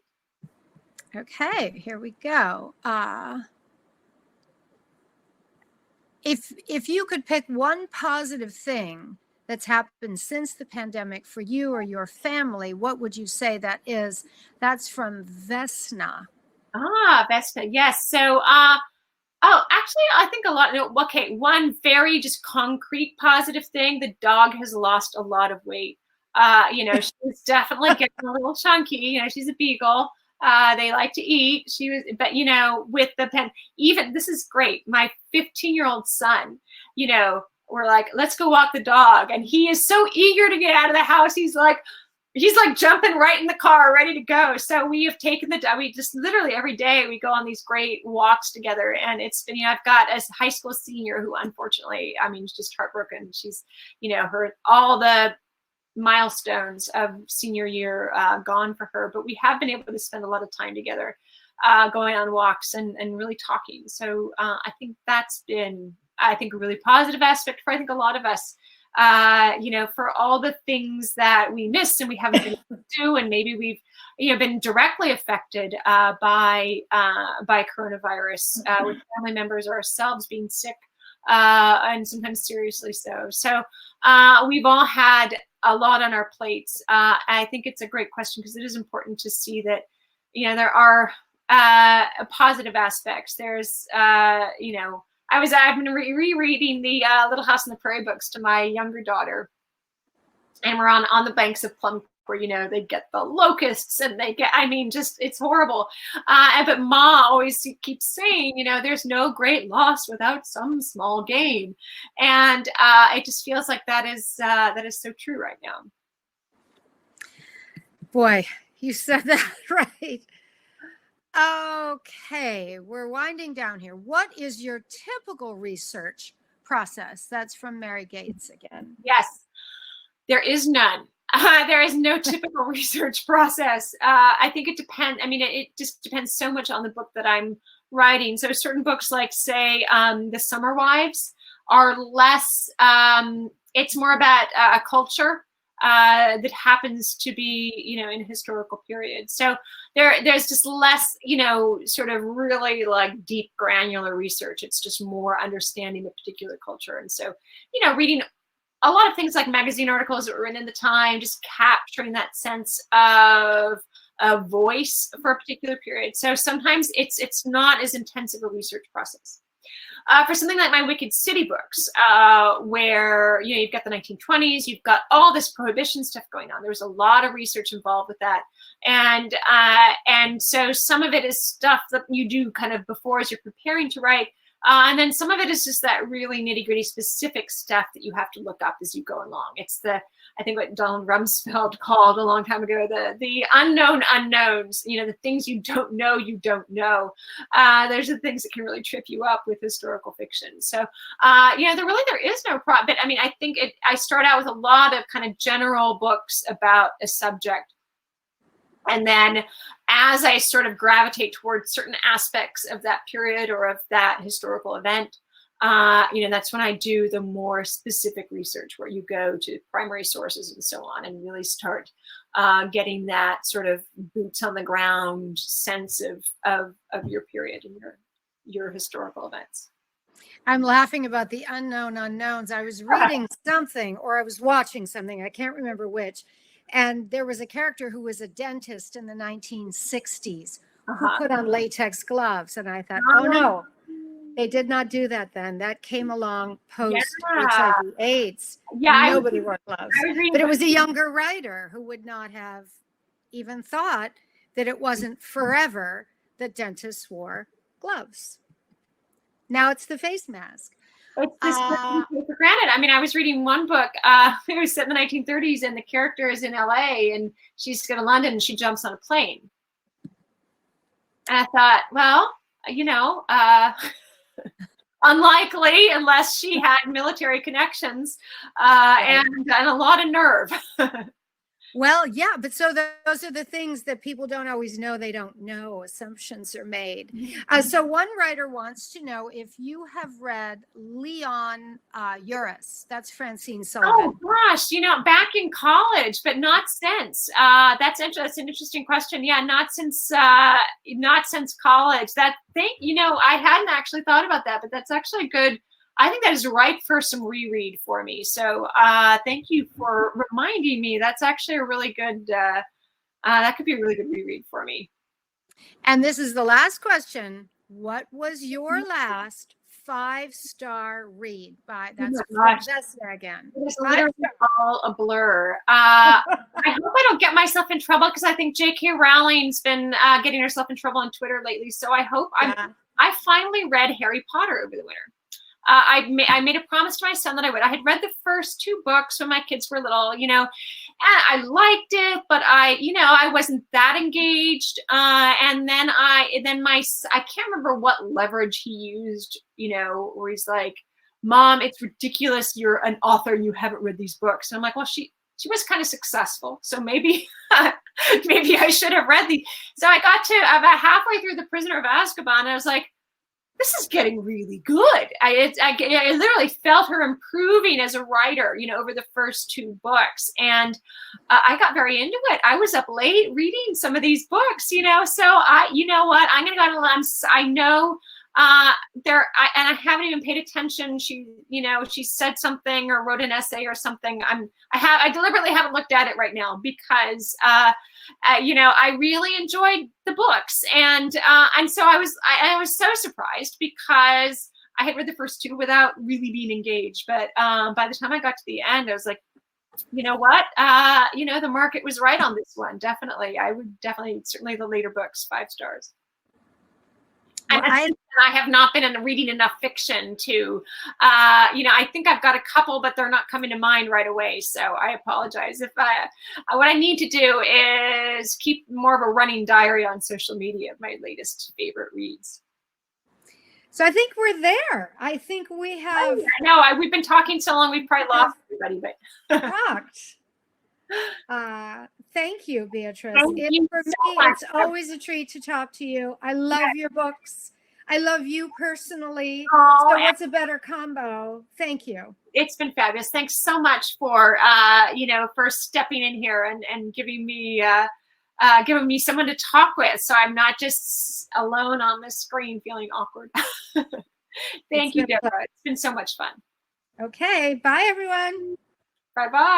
Okay, here we go. If you could pick one positive thing that's happened since the pandemic for you or your family, what would you say that is? That's from Vesna. Vesna, yes. So, actually, I think a lot. No, okay, one very just concrete positive thing: the dog has lost a lot of weight. She's definitely getting a little chunky. She's a beagle. They like to eat. But with the pen, even this is great. My 15-year-old son, we're like, let's go walk the dog. And he is so eager to get out of the house. He's like jumping right in the car, ready to go. So we have taken we just literally every day we go on these great walks together. And it's been, I've got a high school senior who unfortunately, is just heartbroken. She's, her, all the milestones of senior year gone for her, but we have been able to spend a lot of time together going on walks and really talking. So I think that's been, a really positive aspect for, I think, a lot of us, for all the things that we miss and we haven't been able to do, and maybe we've been directly affected by coronavirus with family members or ourselves being sick, and sometimes seriously so. So we've all had a lot on our plates. I think it's a great question because it is important to see that, there are positive aspects. There's, I've been rereading the Little House on the Prairie books to my younger daughter, and we're on the banks of Plum, where, they get the locusts and they get, it's horrible. But Ma always keeps saying, there's no great loss without some small gain. And it just feels like that is so true right now. Boy, you said that right. Okay, we're winding down here. What is your typical research process? That's from Mary Gates again. Yes, there is none. There is no typical research process. I think it depends. It just depends so much on the book that I'm writing. So certain books, like say The Summer Wives, are less, it's more about a culture that happens to be, in a historical period. So there's just less, sort of really like deep granular research. It's just more understanding the particular culture. And so, reading a lot of things like magazine articles that were written in the time, just capturing that sense of a voice for a particular period. So sometimes it's not as intensive a research process. For something like my Wicked City books, where you've got the 1920s, you've got all this prohibition stuff going on. There was a lot of research involved with that, and so some of it is stuff that you do kind of before as you're preparing to write. And then some of it is just that really nitty-gritty specific stuff that you have to look up as you go along. It's I think what Donald Rumsfeld called a long time ago, the unknown unknowns, the things you don't know. There's the things that can really trip you up with historical fiction. So, there is no problem. But I think I start out with a lot of kind of general books about a subject. And then as I sort of gravitate towards certain aspects of that period or of that historical event, that's when I do the more specific research where you go to primary sources and so on and really start getting that sort of boots on the ground sense of your period and your historical events. I'm laughing about the unknown unknowns. I was reading something or I was watching something, I can't remember which. And there was a character who was a dentist in the 1960s who put on latex gloves. And I thought, oh no, they did not do that then. That came along post HIV AIDS. Yeah, nobody wore gloves. But it was a younger writer who would not have even thought that it wasn't forever that dentists wore gloves. Now it's the face mask. It's this for granted. I mean, I was reading one book. It was set in the 1930s, and the character is in LA, and she's going to London, and she jumps on a plane. And I thought, well, you know, unlikely unless she had military connections and a lot of nerve. Well, yeah, but so those are the things that people don't always know. They don't know. Assumptions are made. So one writer wants to know if you have read Leon Uris. That's Francine Sullivan. Oh gosh, you know, back in college, but not since. That's an interesting question. Yeah, not since college. That thing, you know, I hadn't actually thought about that, but that's actually a good. I think that is ripe for some reread for me. So thank you for reminding me. That's actually a really good, that could be a really good reread for me. And this is the last question. What was your last 5-star read by, that's Vesta again. It's literally all a blur. I hope I don't get myself in trouble because I think J.K. Rowling's been getting herself in trouble on Twitter lately. So I hope I finally read Harry Potter over the winter. I made a promise to my son that I would. I had read the first 2 books when my kids were little, you know, and I liked it, but I wasn't that engaged. And then I can't remember what leverage he used, you know, where he's like, Mom, it's ridiculous. You're an author and you haven't read these books. And I'm like, well, she was kind of successful. So maybe, maybe I should have read these. So I got to about halfway through The Prisoner of Azkaban, and I was like, this is getting really good. I literally felt her improving as a writer, you know, over the first 2 books. And I got very into it. I was up late reading some of these books, you know, so you know what, I'm going to go on. I know and I haven't even paid attention. She said something or wrote an essay or something. I deliberately haven't looked at it right now because, you know, I really enjoyed the books, and so I was so surprised because I had read the first 2 without really being engaged. But by the time I got to the end, I was like, you know what, you know, the market was right on this one. Definitely, certainly the later books, 5 stars. Well, I have not been reading enough fiction to, you know, I think I've got a couple, but they're not coming to mind right away. So I apologize. What I need to do is keep more of a running diary on social media of my latest favorite reads. So I think we're there. I think we have. No, we've been talking so long, we've probably lost everybody, but talked. Thank you, Beatrice. Thank you for so me, much. it's always a treat to talk to you. I love your books. I love you personally. So what's a better combo? Thank you. It's been fabulous. Thanks so much for you know, for stepping in here and giving me someone to talk with, so I'm not just alone on the screen feeling awkward. Thank you, Deborah. It's been so much fun. Okay. Bye, everyone. Bye-bye.